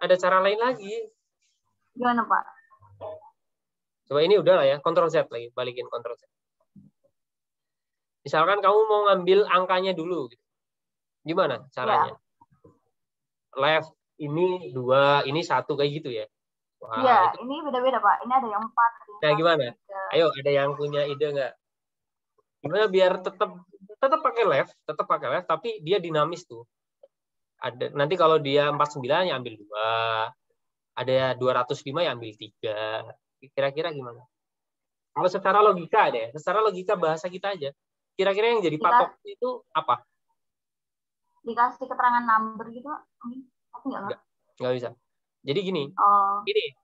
Ada cara lain lagi. Gimana, Pak? Coba ini udah lah ya, Ctrl Z lagi, balikin Ctrl Z. Misalkan kamu mau ngambil angkanya dulu, gimana caranya? Ya. Left ini 2, ini 1 kayak gitu ya? Iya, ini beda-beda Pak. Ini ada yang 4. Nah gimana? Ayo, ada yang punya ide nggak? Gimana biar tetap pakai left, tapi dia dinamis tuh. Ada nanti kalau dia 49 ya ambil 2, ada 205 ya ambil 3. Kira-kira gimana? Kalau secara logika deh, secara logika bahasa kita aja. Kira-kira yang jadi patok itu apa? Dikasih keterangan number gitu, tapi nggak bisa. Jadi gini,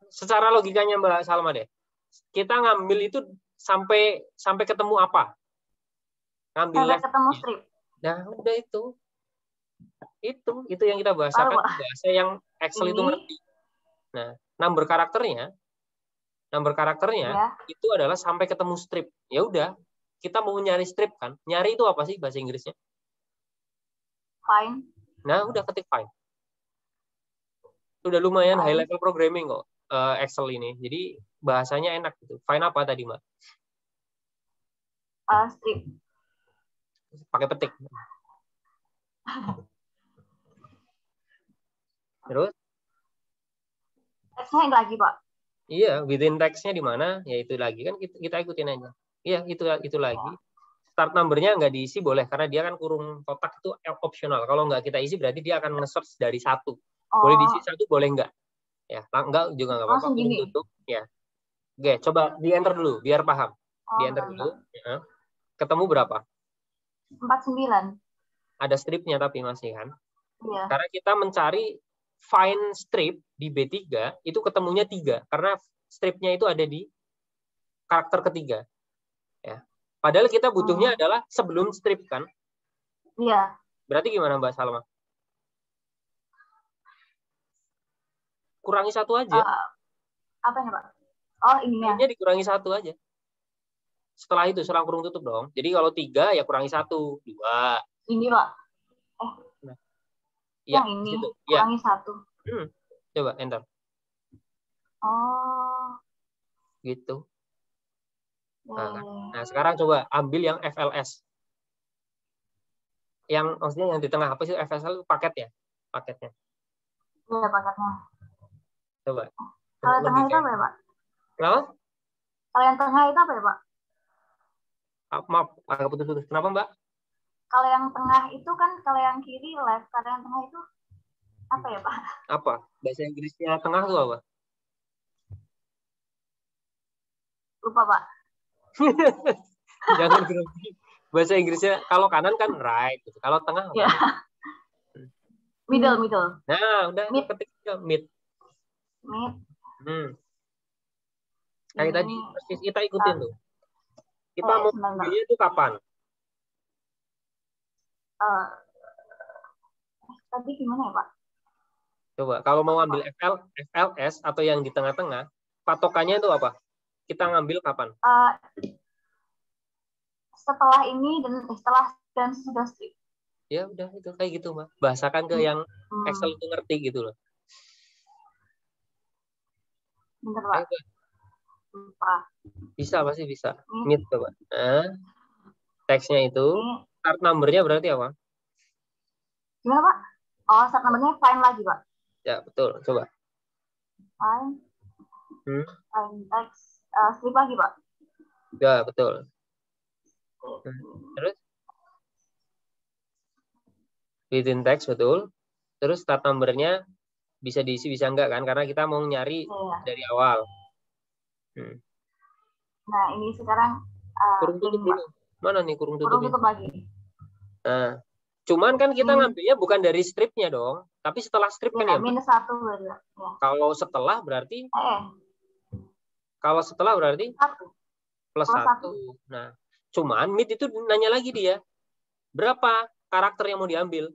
secara logikanya Mbak Salma deh, kita ngambil itu sampai ketemu apa? Ngambil sampai ketemu strip. Nah, udah itu yang kita bahasakan bahasa yang Excel itu ngerti. Nah, number karakternya itu adalah sampai ketemu strip. Ya udah, kita mau nyari strip kan? Nyari itu apa sih bahasa Inggrisnya? Find. Nah, udah ketik find. Udah lumayan high level programming kok Excel ini. Jadi bahasanya enak gitu. Find apa tadi, Mbak? Strip. Pakai petik. Terus? Text-nya lagi, Pak. Iya, within text-nya di mana? Ya itu lagi kan kita ikutin aja. Iya, itu lagi. Start number-nya nggak diisi boleh karena dia kan kurung kotak itu optional. Kalau nggak kita isi berarti dia akan nge-search dari 1. Boleh diisi 1, boleh nggak? Ya, enggak juga nggak apa-apa. Tutup. Ya. Oke, coba di enter dulu biar paham. Di enter dulu. Ya. Ketemu berapa? 49. Ada stripnya tapi masih kan? Iya. Karena kita mencari find strip di B3 itu ketemunya 3 karena stripnya itu ada di karakter ketiga. Ya. Padahal kita butuhnya adalah sebelum strip kan? Iya. Berarti gimana Mbak Salma? Kurangi 1 aja. Apanya Pak? Oh ini ya. Dikurangi 1 aja. Setelah itu selang kurung tutup dong. Jadi kalau 3 ya kurangi 1, 2. Ini Pak. Nah. Yang ini kurangi 1. Coba enter. Oh. Gitu. Nah, sekarang coba ambil yang FLS. Yang maksudnya yang di tengah apa sih FSL paket ya? Paketnya. Iya, paketnya. Coba. Kalau yang tengah itu apa ya, Pak? Kenapa? Kalau yang tengah itu apa ya, Pak? Maaf, agak putus-putus. Kenapa, Mbak? kalau yang tengah itu kan, kalau yang kiri left, kalau yang tengah itu apa ya Pak? Apa? Bahasa Inggrisnya tengah itu apa? Lupa Pak. Jangan grogi. Bahasa Inggrisnya kalau kanan kan right, gitu. Kalau tengah apa? Ya. Middle. Nah, udah Mid. ketik aja mid. Kayak tadi persis kita ikutin tuh. Kita mau ambilnya itu kapan? Tadi gimana ya Pak? Coba kalau mau ambil FLS atau yang di tengah-tengah, patokannya itu apa? Kita ngambil kapan? Setelah ini dan sudah strip. Ya udah itu kayak gitu Mbak. Bahasakan ke yang Excel itu ngerti gitu loh. Bentar Pak. Lupa. Bisa pasti bisa. Mid coba. Nah, teksnya itu start number-nya berarti apa? Gimana Pak? Oh, start number-nya find lagi Pak. Ya betul. Coba. Find text strip lagi Pak. Ya betul. Terus within text betul. Terus start number-nya bisa diisi bisa enggak kan? Karena kita mau nyari dari awal. Nah ini sekarang kurung tutup dulu. Mana nih kurung tutup? Kurung tutup lagi. Nah, cuman kan kita ngambilnya bukan dari stripnya dong, tapi setelah strip kan ya. Minus 1 berarti. Ya. Kalau setelah berarti plus 1. Nah, cuman mid itu nanya lagi dia, berapa karakter yang mau diambil?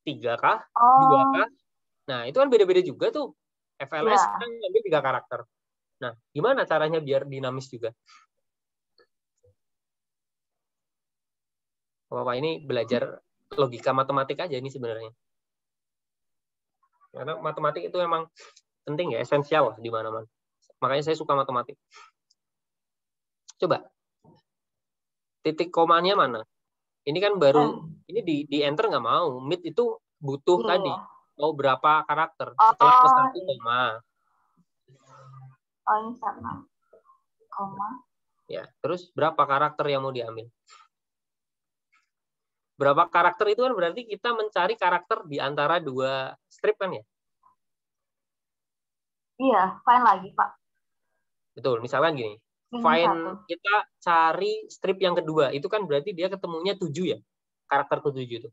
3 kah? 2 kah? Nah, itu kan beda-beda juga tuh. FLS kan ngambil 3 karakter. Nah, gimana caranya biar dinamis juga? Bapak ini belajar logika matematik aja ini sebenarnya. Karena matematik itu memang penting ya, esensial di mana-mana. Makanya saya suka matematik. Coba. Titik komanya mana? Ini kan baru, ini di enter nggak mau. Mid itu butuh tadi. Mau berapa karakter? Setelah plus 1 koma. Oh, ini sama. Koma. Ya, terus berapa karakter yang mau diambil? Berapa karakter itu kan berarti kita mencari karakter di antara 2 strip kan ya? Iya, find lagi, Pak. Betul, misalkan gini. Find kita cari strip yang kedua, itu kan berarti dia ketemunya 7 ya? Karakter ke-7 itu.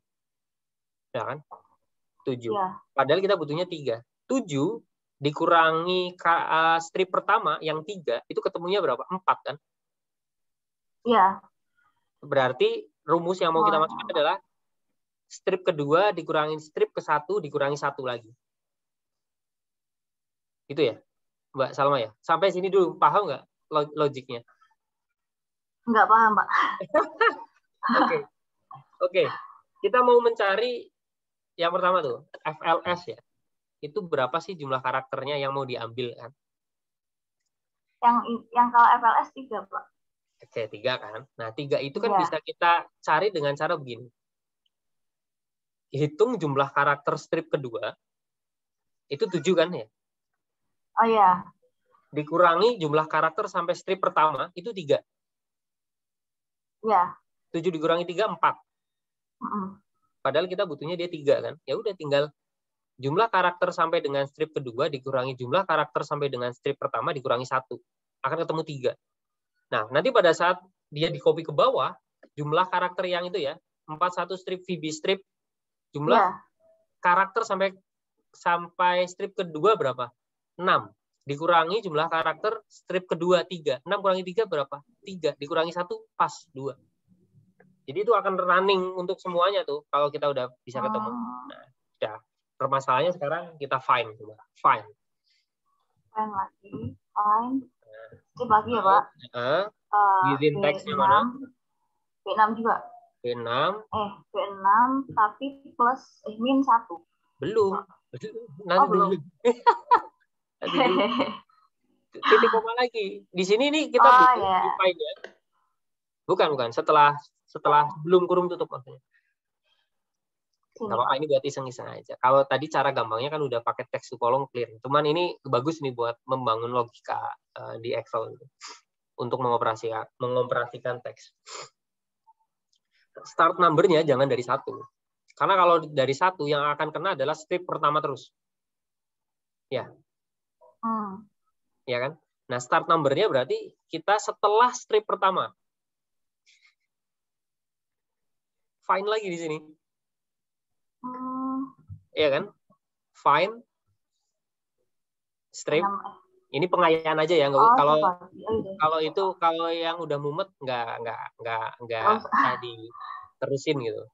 Ya kan? 7. Ya. Padahal kita butuhnya 3. 7 dikurangi strip pertama yang 3 itu ketemunya berapa? 4 kan? Iya. Berarti rumus yang mau kita masukkan adalah strip kedua dikurangi strip ke-1 dikurangi 1 lagi. Itu ya, Mbak Salma ya? Sampai sini dulu, paham nggak logiknya? Nggak paham, Pak. Oke. Kita mau mencari yang pertama tuh, FLS ya. Itu berapa sih jumlah karakternya yang mau diambil kan? Yang kalau FLS 3, Pak. Oke, 3 kan. Nah, 3 itu kan bisa kita cari dengan cara begini. Hitung jumlah karakter strip kedua, itu 7 kan ya? Oh iya. Dikurangi jumlah karakter sampai strip pertama, itu 3. Iya. 7 dikurangi 3, 4. Padahal kita butuhnya dia 3 kan. Ya udah tinggal jumlah karakter sampai dengan strip kedua dikurangi jumlah karakter sampai dengan strip pertama dikurangi 1. Akan ketemu 3. Nah, nanti pada saat dia di copy ke bawah, jumlah karakter yang itu ya, 41 strip VB strip, jumlah karakter sampai strip kedua berapa? 6. Dikurangi jumlah karakter strip kedua 3. 6 kurangi 3 berapa? 3. Dikurangi 1 pas 2. Jadi itu akan running untuk semuanya tuh kalau kita udah bisa ketemu. Nah, ya. Permasalahannya sekarang kita find. Find. Find lagi. Find. Strip lagi ya, Pak? Within text-nya mana? B6 juga. B6. B6 tapi plus min 1. Belum. Nanti dulu. Titik koma lagi. Di sini nih kita butuh find ya. Bukan. Setelah belum kurung tutup maksudnya. Nggak apa-apa, ini buat iseng-iseng aja. Kalau tadi cara gampangnya kan udah pakai text to column clear. Cuman ini bagus nih buat membangun logika di Excel gitu. Untuk mengoperasikan teks. start number-nya jangan dari 1. Karena kalau dari 1 yang akan kena adalah strip pertama terus. Ya. Ya kan? Nah, start number-nya berarti kita setelah strip pertama. Find lagi di sini. Iya kan? Find strip. Ini pengayaan aja ya. Kalau yang udah mumet nggak diterusin gitu.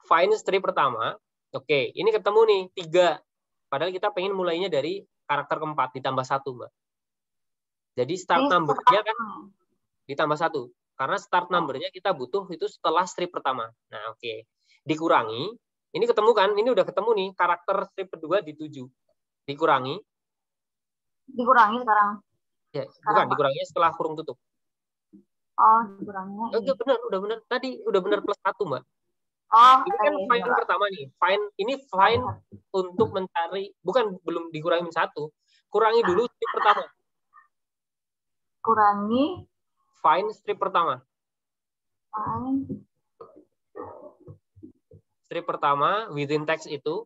Find strip pertama. Oke, ini ketemu nih 3. Padahal kita pengen mulainya dari karakter keempat ditambah 1, Mbak. Jadi start number-nya kan ditambah 1. Karena start number-nya kita butuh itu setelah strip pertama. Nah, oke. Dikurangi. Ini ketemu kan? Ini udah ketemu nih karakter strip kedua di 7. Dikurangi sekarang. Ya, bukan dikurangi setelah kurung tutup. Oh, dikuranginya. Oke, benar, udah benar. Tadi udah benar plus 1, Mbak. Oh, ini kan find pertama nih. Find untuk mencari, belum dikurangi 1. Kurangi dulu strip pertama. Kurangi. Find strip pertama. Strip pertama within text itu.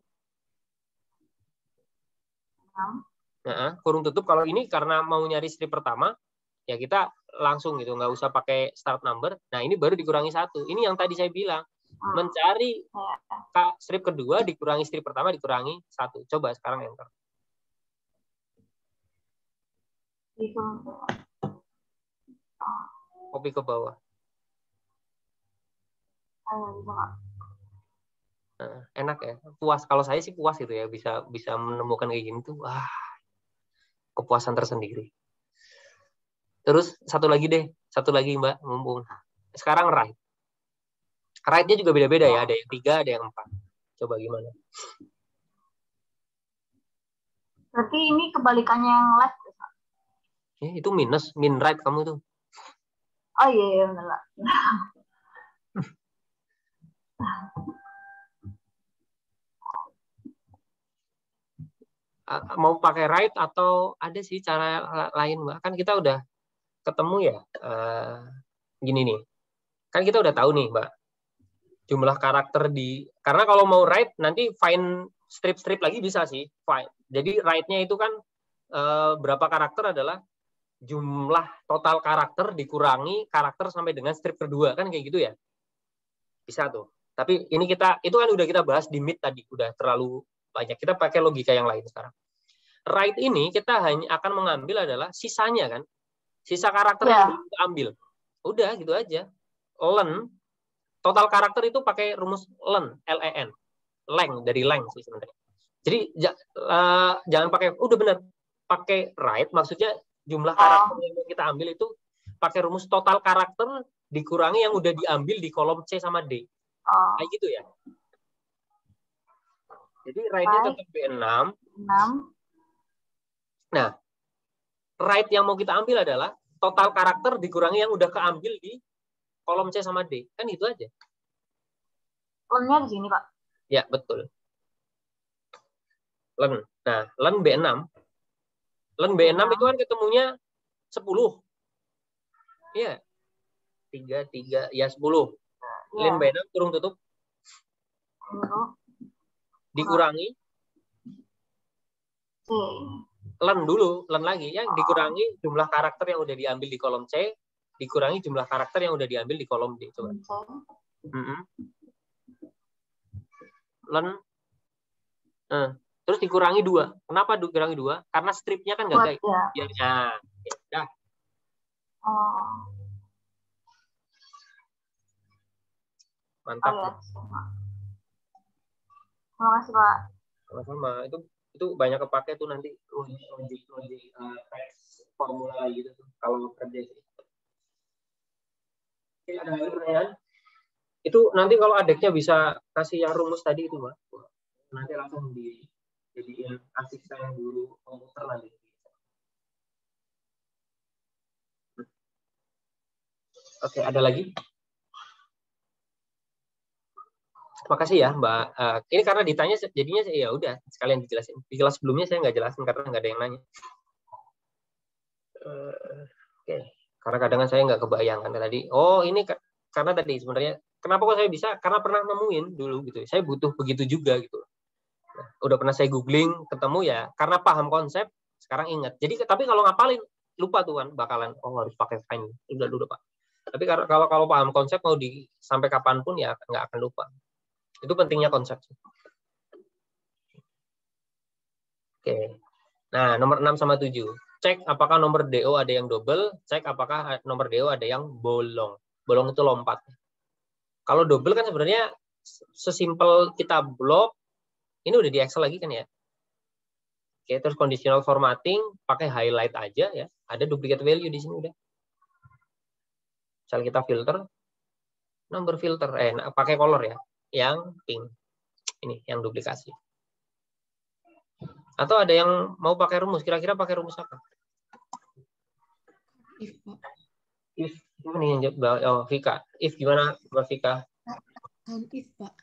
Kurung tutup. Kalau ini karena mau nyari strip pertama, ya kita langsung gitu, nggak usah pakai start number. Nah, ini baru dikurangi 1. Ini yang tadi saya bilang. Mencari strip kedua dikurangi strip pertama dikurangi 1. Coba sekarang enter. Copy ke bawah. Nah, enak ya, puas. Kalau saya sih puas gitu ya, bisa menemukan kayak gini tuh, wah, kepuasan tersendiri. Terus satu lagi Mbak, mumpung. Sekarang right. Right-nya juga beda-beda ya, ada yang 3, ada yang 4. Coba gimana? Berarti ini kebalikannya yang left. Ya, itu min right kamu tuh. Oh iya, benar. Mau pakai right atau ada sih cara lain, Mbak? Kan kita udah ketemu ya. Gini nih. Kan kita udah tahu nih, Mbak. Jumlah karakter karena kalau mau write nanti find strip lagi bisa sih. Find. Jadi write-nya itu kan berapa karakter adalah jumlah total karakter dikurangi karakter sampai dengan strip kedua, kan kayak gitu ya. Bisa tuh. Tapi ini itu kan udah kita bahas di mid tadi, udah terlalu banyak. Kita pakai logika yang lain sekarang. Write ini kita hanya akan mengambil adalah sisanya kan. Sisa karakter yang belum kita ambil. Udah gitu aja. Len total karakter itu pakai rumus len, L-E-N. Length, dari length sih sebenarnya. Jadi jangan pakai, udah benar, pakai right, maksudnya jumlah karakter yang kita ambil itu pakai rumus total karakter dikurangi yang udah diambil di kolom C sama D. Kayak gitu ya. Jadi right-nya tetap B6. Nah, right yang mau kita ambil adalah total karakter dikurangi yang udah keambil di kolom C sama D. Kan itu aja. Len-nya di sini, Pak. Ya, betul. Len. Nah, len B6. Len B6 itu kan ketemunya 10. Iya. 3, ya 10. Len B6 kurung tutup. Dikurangi. Len dulu, len lagi. Ya, dikurangi jumlah karakter yang udah diambil di kolom C. Dikurangi jumlah karakter yang udah diambil di kolom D. Coba. Len. Terus dikurangi 2. Kenapa dikurangi 2? Karena stripnya kan nggak kayak. Ya. Dah. Mantap. Terima kasih, Pak. Sama-sama. Itu banyak kepake tuh nanti logik teks formula gitu tuh kalau kerja sih. Oke, ada lagi pertanyaan? Itu nanti kalau adeknya bisa kasih yang rumus tadi itu, Mbak. Nanti langsung dijadiin asisten guru komputer nanti. Oke, ada lagi? Makasih ya, Mbak. Ini karena ditanya jadinya ya udah sekalian dijelasin. Di kelas sebelumnya saya nggak jelasin karena nggak ada yang nanya. Oke. Karena kadang saya nggak kebayangkan tadi. Oh, ini karena tadi sebenarnya kenapa kok saya bisa? Karena pernah nemuin dulu gitu. Saya butuh begitu juga gitu. Nah, udah pernah saya googling, ketemu ya. Karena paham konsep, sekarang ingat. Jadi tapi kalau ngapalin lupa tuh kan, bakalan harus pakai find. Udah dulu Pak. Tapi kalau paham konsep mau sampai kapanpun ya nggak akan lupa. Itu pentingnya konsep. Oke. Nah, nomor 6 sama 7. Cek apakah nomor DO ada yang double, cek apakah nomor DO ada yang bolong. Bolong itu lompat. Kalau double kan sebenarnya sesimpel kita blok, ini udah di Excel lagi kan ya. Oke, terus conditional formatting, pakai highlight aja ya. Ada duplicate value di sini udah. Misal kita filter, nomor filter, pakai color ya, yang pink. Ini yang duplikasi. Atau ada yang mau pakai rumus, kira-kira pakai rumus apa? If, Pak. If, gimana yang jawab? Oh, Vika. If gimana, Mbak Vika? Count if, Pak.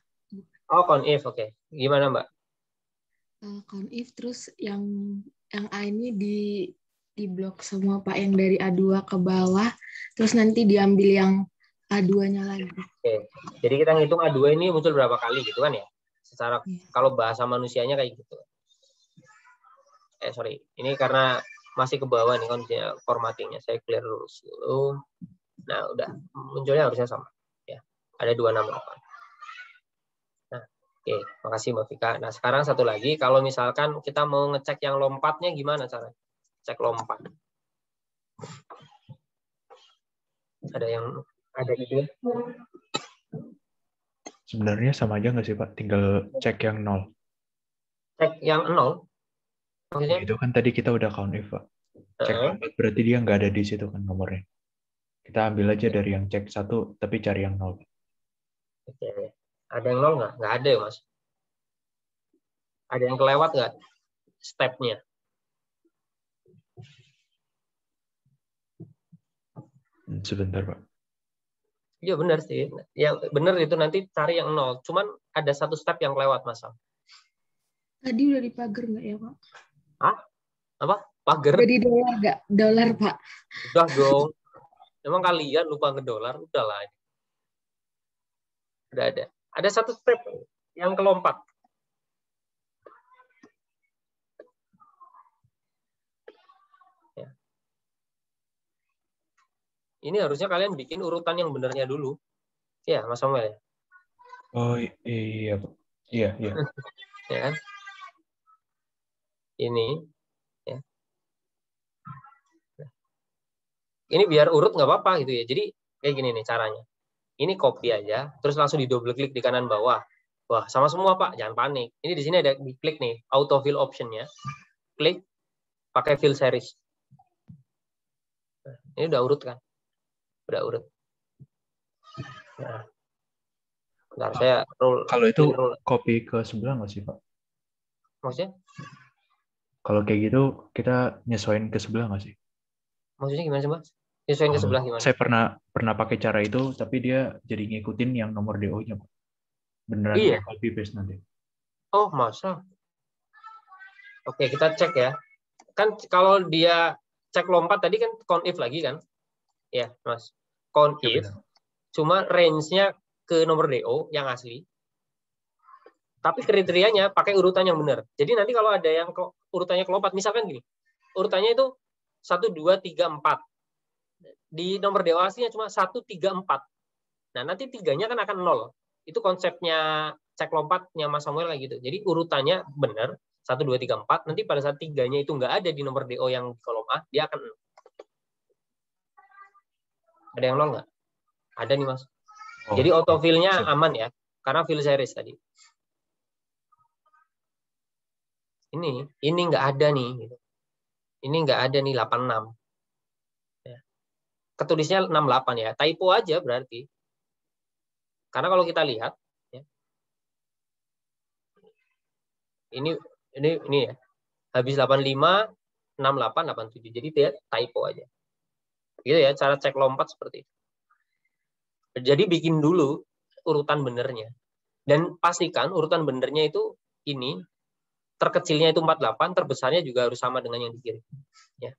Oh, count if, oke. Gimana, Mbak? Count if, terus yang A ini di blok semua, Pak, yang dari A2 ke bawah, terus nanti diambil yang A2-nya lagi. Oke. Jadi kita ngitung A2 ini muncul berapa kali gitu kan ya? Secara kalau bahasa manusianya kayak gitu. Sorry, ini karena masih ke bawah nih kondisinya formattingnya. Saya clear dulu. Nah, udah munculnya harusnya sama. Ya, ada 268. Nah, oke, makasih Mbak Vika. Nah, sekarang satu lagi, kalau misalkan kita mau ngecek yang lompatnya gimana caranya? Cek lompat. Ada gitu? Sebenarnya sama aja nggak sih Pak? Tinggal cek yang 0. Cek yang 0? Maksudnya? Itu kan tadi kita udah count if, Pak. Cek lompat berarti dia nggak ada di situ kan nomornya. Kita ambil aja dari yang cek 1, tapi cari yang 0. Oke. Ada yang 0 nggak? Nggak ada ya, Mas? Ada yang kelewat nggak step-nya? Sebentar, Pak. Iya, benar sih. Yang benar itu nanti cari yang 0. Cuman ada satu step yang kelewat, Mas. Tadi udah dipagar nggak ya, Pak? Hah? Apa? Pagar? Jadi dolar nggak? Dolar, Pak. Udah dong. Emang kalian lupa ngedolar? Udahlah. Udah ada. Ada satu step yang kelompat. Ya. Ini harusnya kalian bikin urutan yang benernya dulu. Ya, Mas Samuel. Oh iya, Pak. Iya. Ya kan? Ini. Ya. Ini biar urut nggak apa-apa gitu ya. Jadi kayak gini nih caranya. Ini copy aja, terus langsung di double klik di kanan bawah. Wah, sama semua Pak, jangan panik. Ini di sini ada di klik nih, auto fill option-nya. Klik, pakai fill series. Nah, ini udah urut kan? Udah urut. Nah, bentar, saya roll. Kalau itu copy ke sebelah nggak sih Pak? Maksudnya? Kalau kayak gitu, kita nyesuaiin ke sebelah nggak sih? Maksudnya gimana sih Mas? Nyesuaiin ke sebelah gimana? Saya pernah pakai cara itu, tapi dia jadi ngikutin yang nomor DO-nya, Pak. Beneran iya. Copy paste nanti. Oh, masa? Oke, kita cek ya. Kan kalau dia cek lompat tadi kan count if lagi kan? Ya, Mas. Count if. Benar. Cuma range-nya ke nomor DO yang asli. Tapi kriterianya pakai urutan yang benar. Jadi nanti kalau ada yang urutannya kelompat, misalkan gini. Urutannya itu 1, 2, 3, 4. Di nomor DO aslinya cuma 1, 3, 4. Nah, nanti 3-nya kan akan 0. Itu konsepnya cek lompatnya Mas Samuel kayak gitu. Jadi urutannya benar, 1, 2, 3, 4. Nanti pada saat 3-nya itu nggak ada di nomor DO yang di kolom A, dia akan 0. Ada yang 0 nggak? Ada nih, Mas. Oh, jadi autofill-nya aman ya, karena fill series tadi. Ini nggak ada nih. Gitu. Ini nggak ada nih 86. Ketulisnya 68 ya, typo aja berarti. Karena kalau kita lihat, ya, ini ya, habis 85, 68, 87. Jadi dia typo aja. Gitu ya, cara cek lompat seperti itu. Jadi bikin dulu urutan benernya. Dan pastikan urutan benernya itu ini, terkecilnya itu 48, terbesarnya juga harus sama dengan yang di kiri. Ya.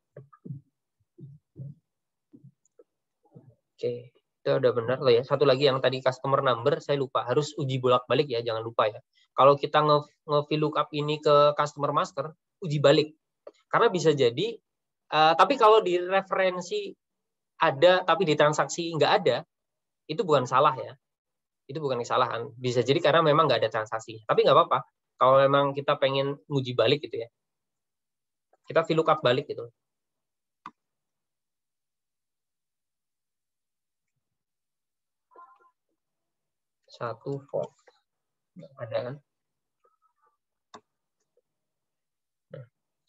Oke. Itu udah benar loh ya. Satu lagi yang tadi customer number saya lupa, harus uji bolak-balik ya, jangan lupa ya. Kalau kita nge-VLOOKUP ini ke customer master, uji balik. Karena bisa jadi tapi kalau di referensi ada tapi di transaksi nggak ada, itu bukan salah ya. Itu bukan kesalahan. Bisa jadi karena memang nggak ada transaksi. Tapi nggak apa-apa. Kalau memang kita pengen nguji balik gitu ya. Kita VLOOKUP balik gitu. Satu for. Ada kan?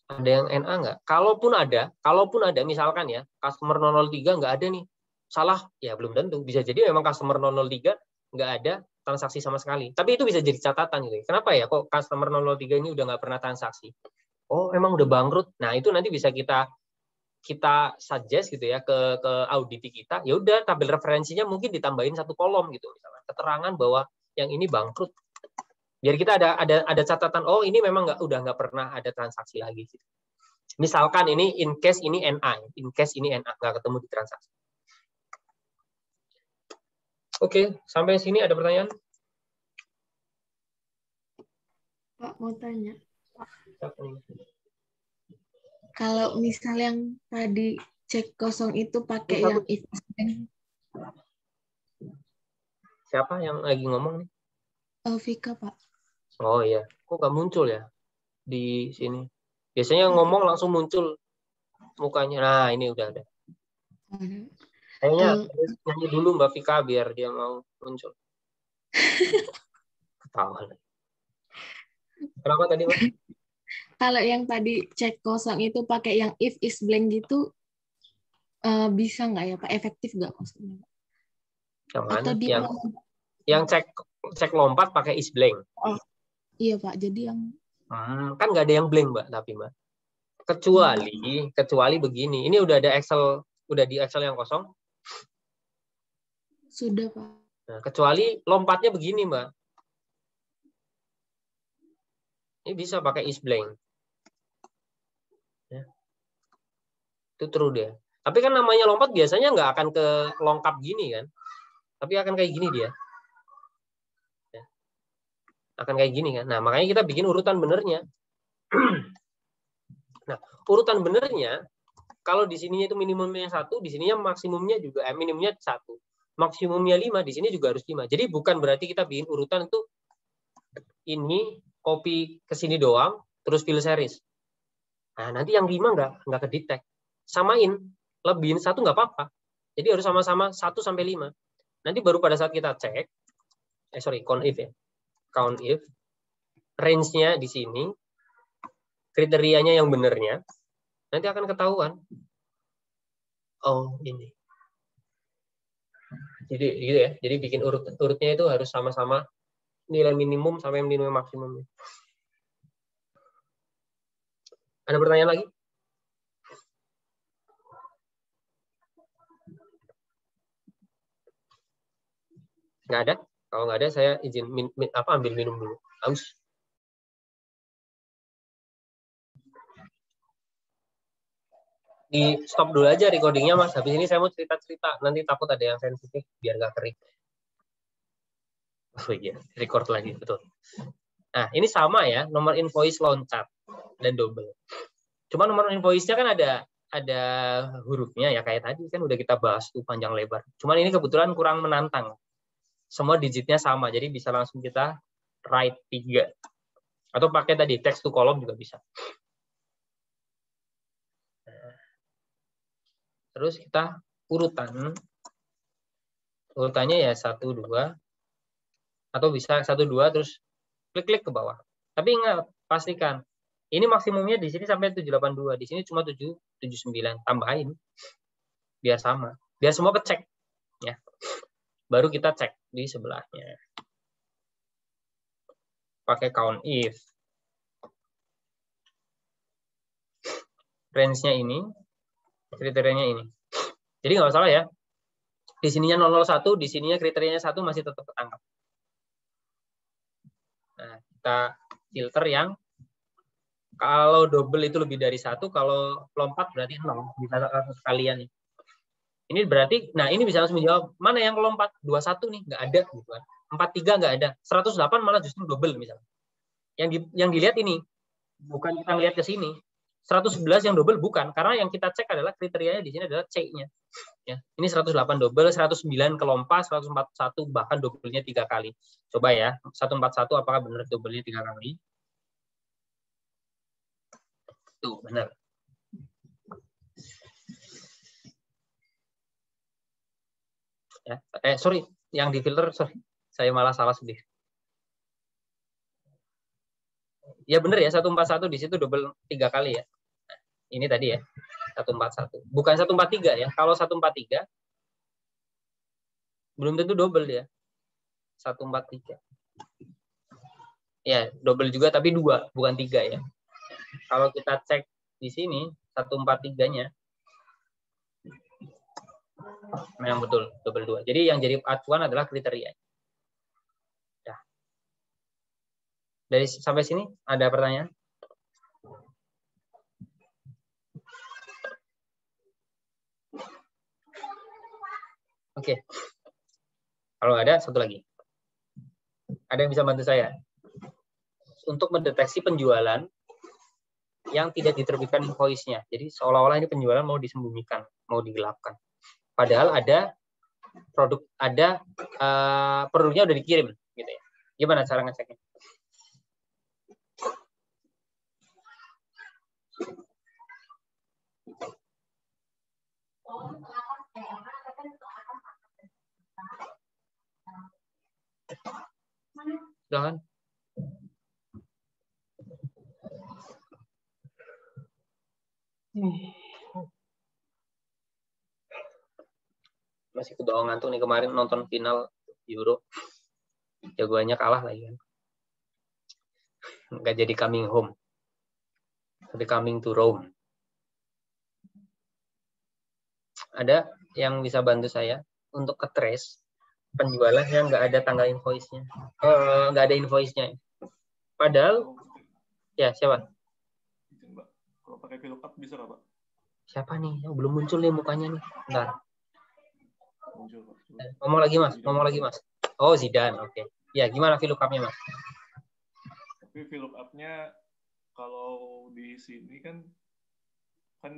Ada yang NA nggak? Kalaupun ada misalkan ya, customer 003 nggak ada nih. Salah, ya belum tentu. Bisa jadi memang customer 003 nggak ada transaksi sama sekali. Tapi itu bisa jadi catatan gitu. Kenapa ya kok customer 003 ini udah nggak pernah transaksi? Oh, emang udah bangkrut. Nah, itu nanti bisa kita suggest gitu ya ke audit kita. Ya udah tabel referensinya mungkin ditambahin satu kolom gitu misalnya. Keterangan bahwa yang ini bangkrut. Biar kita ada catatan, oh ini memang udah nggak pernah ada transaksi lagi. Misalkan ini in case ini NA, nggak ketemu di transaksi. Oke, sampai sini ada pertanyaan? Pak, mau tanya. Kalau misal yang tadi cek kosong itu pakai yang if blank. Siapa yang lagi ngomong nih? Vika, Pak. Oh iya, kok nggak muncul ya di sini? Biasanya ngomong langsung muncul mukanya. Nah, ini udah ada. Kayaknya nyanyi dulu Mbak Vika biar dia mau muncul. Ketawa. Kenapa tadi, Mbak? Kalau yang tadi cek kosong itu pakai yang if is blank gitu, bisa nggak ya Pak? Efektif nggak maksudnya? Yang mana? Yang cek lompat pakai is blank. Oh, iya Pak. Jadi yang kan nggak ada yang blank Mbak, tapi Mbak. Kecuali begini. Ini udah ada Excel, udah di Excel yang kosong. Sudah Pak. Nah, kecuali lompatnya begini Mbak. Ini bisa pakai is blank. Ya. Itu true dia. Tapi kan namanya lompat biasanya nggak akan ke lengkap gini kan. Tapi akan kayak gini dia. Ya. Akan kayak gini kan. Nah, makanya kita bikin urutan benernya. Nah, urutan benernya, kalau di sininya itu minimumnya 1, di sininya maksimumnya juga, minimumnya 1. Maksimumnya 5, di sini juga harus 5. Jadi bukan berarti kita bikin urutan itu ini copy ke sini doang, terus fill series. Nah, nanti yang 5 nggak kedetek. Samain, lebihin 1 nggak apa-apa. Jadi harus sama-sama 1 sampai 5. Nanti baru pada saat kita cek, count if ya. Count if, range-nya di sini, kriterianya yang benernya, nanti akan ketahuan. Oh, ini. Jadi gitu ya. Jadi bikin urutnya itu harus sama-sama nilai minimum sampai nilai maksimum. Ada pertanyaan lagi? Nggak ada? Kalau nggak ada, saya izin ambil minum dulu. Haus. Di stop dulu aja recordingnya Mas. Habis ini saya mau cerita-cerita. Nanti takut ada yang sensitif biar nggak kering. Oh iya, record lagi betul. Nah, ini sama ya, nomor invoice loncat dan double. Cuma nomor invoice-nya kan ada hurufnya ya kayak tadi kan udah kita bahas tuh panjang lebar. Cuman ini kebetulan kurang menantang. Semua digitnya sama, jadi bisa langsung kita write 3. Atau pakai tadi text to column juga bisa. Terus kita urutan. Urutannya ya 1, 2. Atau bisa 1, 2 terus klik-klik ke bawah. Tapi ingat, pastikan. Ini maksimumnya di sini sampai 782. Di sini cuma 779. Tambahin. Biar sama. Biar semua kecek. Ya. Baru kita cek di sebelahnya. Pakai count if. Range-nya ini. Kriterianya ini. Jadi nggak salah ya. Di sininya 001, di sininya kriterianya 1 masih tetap ketangkap. Nah, kita filter yang kalau double itu lebih dari 1, kalau lompat berarti 0. Bisa sekalian. Ini berarti, nah ini bisa langsung menjawab, mana yang lompat? 21 nih, nggak ada. Gitu kan. 43 nggak ada. 108 malah justru double misalnya. Yang dilihat ini, bukan kita lihat ke sini. 111 yang double bukan, karena yang kita cek adalah kriterianya di sini adalah C-nya. Ya, ini 108 double, 109 kelompas, 141 bahkan double-nya 3 kali. Coba ya, 141 apakah benar double-nya 3 kali? Tuh, benar. Ya, sorry, yang di filter, sorry, saya malah salah sendiri. Ya benar ya, 141 di situ double 3 kali ya. Nah, ini tadi ya, 141. Bukan 143 ya. Kalau 143 belum tentu double ya. 143. Ya, double juga tapi 2, bukan 3 ya. Kalau kita cek di sini 143-nya memang betul double 2. Jadi yang jadi acuan adalah kriteria. Ya. Dari sampai sini ada pertanyaan? Oke. Kalau ada, satu lagi. Ada yang bisa bantu saya? Untuk mendeteksi penjualan yang tidak diterbitkan invoice-nya. Jadi seolah-olah ini penjualan mau disembunyikan, mau digelapkan. Padahal ada produknya udah dikirim, gitu ya. Gimana cara ngeceknya? Silahkan. Masih kebawa ngantuk nih, kemarin nonton final Euro. Jagoannya kalah lagi kan. Nggak jadi coming home. Tapi coming to Rome. Ada yang bisa bantu saya untuk ke-trace penjualan yang nggak ada tanggal invoice-nya. Nggak ada invoice-nya. Padahal, ya siapa? Kalau pakai VLOOKUP bisa nggak, Pak? Siapa nih? Oh, belum muncul nih mukanya nih. Bentar. Muncul, Pak. Ngomong lagi mas. Oh, Zidane, oke. Ya, gimana VLOOKUP-nya, Mas? Tapi VLOOKUP-nya kalau di sini kan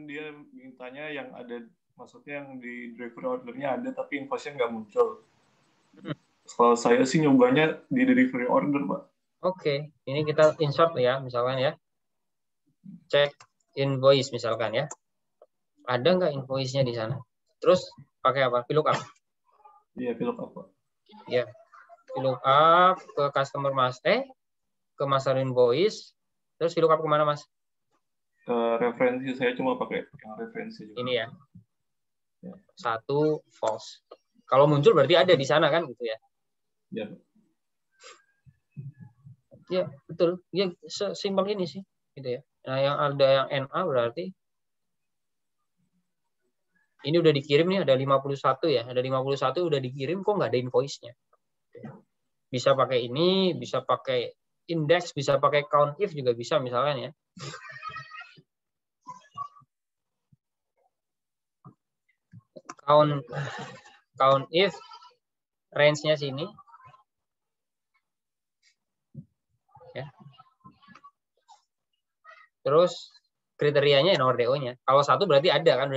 dia mintanya yang ada, maksudnya yang di delivery order-nya ada, tapi invoice-nya nggak muncul. Kalau saya sih nyobanya di delivery order, Pak. Oke, ini kita insert ya, misalkan ya. Cek invoice misalkan ya. Ada nggak invoice-nya di sana? Terus pakai apa? VLOOKUP. Iya, VLOOKUP, Pak. Ya. VLOOKUP ke customer ke master invoice. Terus VLOOKUP kemana, Mas? Ke referensi, saya cuma pakai yang referensi juga. Ini ya. 1 false. Kalau muncul berarti ada di sana kan gitu ya. Ya. Ya, betul. Ya, sesimpel ini sih gitu ya. Nah, yang ada yang NA berarti ini udah dikirim nih, ada 51 ya. Ada 51 udah dikirim, kok nggak ada invoice-nya. Bisa pakai ini, bisa pakai index, bisa pakai count if juga bisa misalkan ya. Count if range-nya sini. Ya. Terus kriterianya nomor DO-nya. Kalau 1 berarti ada kan,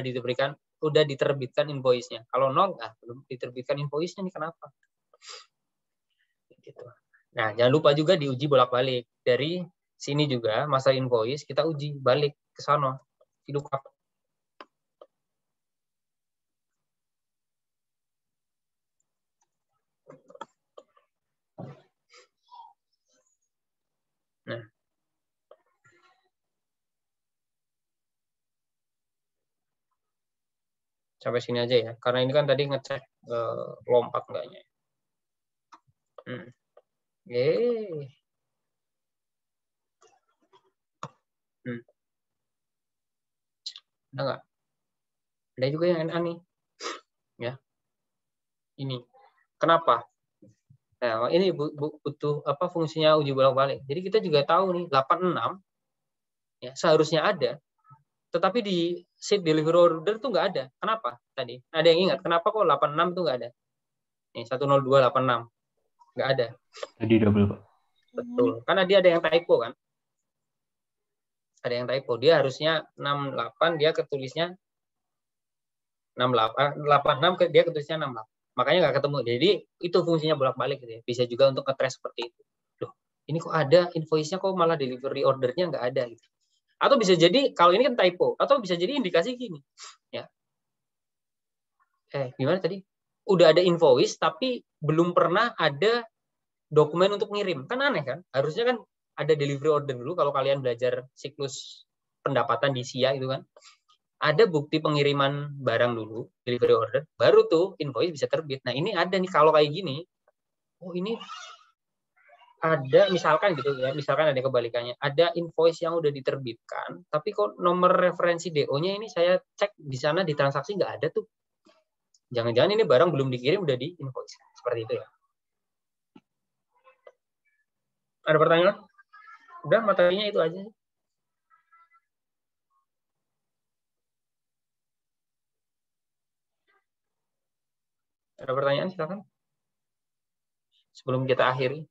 udah diterbitkan invoice-nya. Kalau 0, belum diterbitkan invoice-nya nih, kenapa? Gitu. Nah, jangan lupa juga diuji bolak-balik. Dari sini juga, master invoice, kita uji balik ke sana. VLOOKUP. Nah. Sampai sini aja ya. Karena ini kan tadi ngecek lompat enggaknya. Ada nggak? Ada juga yang NA nih. Ya. Ini. Kenapa? Nah, ini butuh apa fungsinya uji bolak-balik. Jadi kita juga tahu nih 86 ya seharusnya ada. tetapi di sheet delivery order tuh nggak ada. Kenapa tadi? Ada yang ingat kenapa kok 86 tuh nggak ada? Nih 10286 nggak ada. Tadi double, Pak. Betul. Karena dia ada yang typo kan. Ada yang typo. Dia harusnya 68, dia ketulisnya 86, dia ketulisnya 68. Makanya nggak ketemu. Jadi itu fungsinya bolak-balik gitu ya. Bisa juga untuk nge-trace seperti itu. Loh, ini kok ada invoice-nya kok malah delivery order-nya nggak ada gitu. Atau bisa jadi kalau ini kan typo, atau bisa jadi indikasi gini. Ya. Gimana tadi? Udah ada invoice tapi belum pernah ada dokumen untuk ngirim. Kan aneh kan? Harusnya kan ada delivery order dulu kalau kalian belajar siklus pendapatan di SIA itu kan. Ada bukti pengiriman barang dulu, delivery order, baru tuh invoice bisa terbit. Nah, ini ada nih kalau kayak gini. Oh, ini ada misalkan gitu ya, misalkan ada kebalikannya. Ada invoice yang udah diterbitkan, tapi kok nomor referensi DO-nya ini saya cek di sana di transaksi nggak ada tuh. Jangan-jangan ini barang belum dikirim udah di invoice. Seperti itu ya. Ada pertanyaan? Udah, materinya itu aja. Ada pertanyaan, silakan. Sebelum kita akhiri.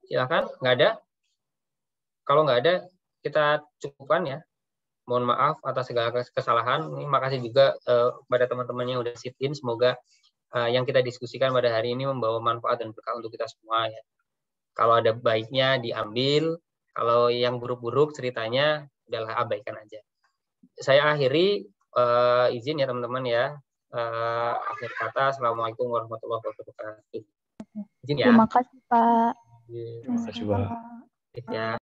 Silakan, nggak ada? Kalau nggak ada, kita cukupkan ya. Mohon maaf atas segala kesalahan. Makasih juga pada teman-teman yang udah sit-in. Semoga yang kita diskusikan pada hari ini membawa manfaat dan berkah untuk kita semua ya. Kalau ada baiknya diambil, kalau yang buruk-buruk ceritanya adalah abaikan aja. Saya akhiri, izin ya teman-teman ya. Akhir kata, Assalamualaikum warahmatullahi wabarakatuh. Izin ya. Terima kasih Pak. Terima kasih, Pak. Ya.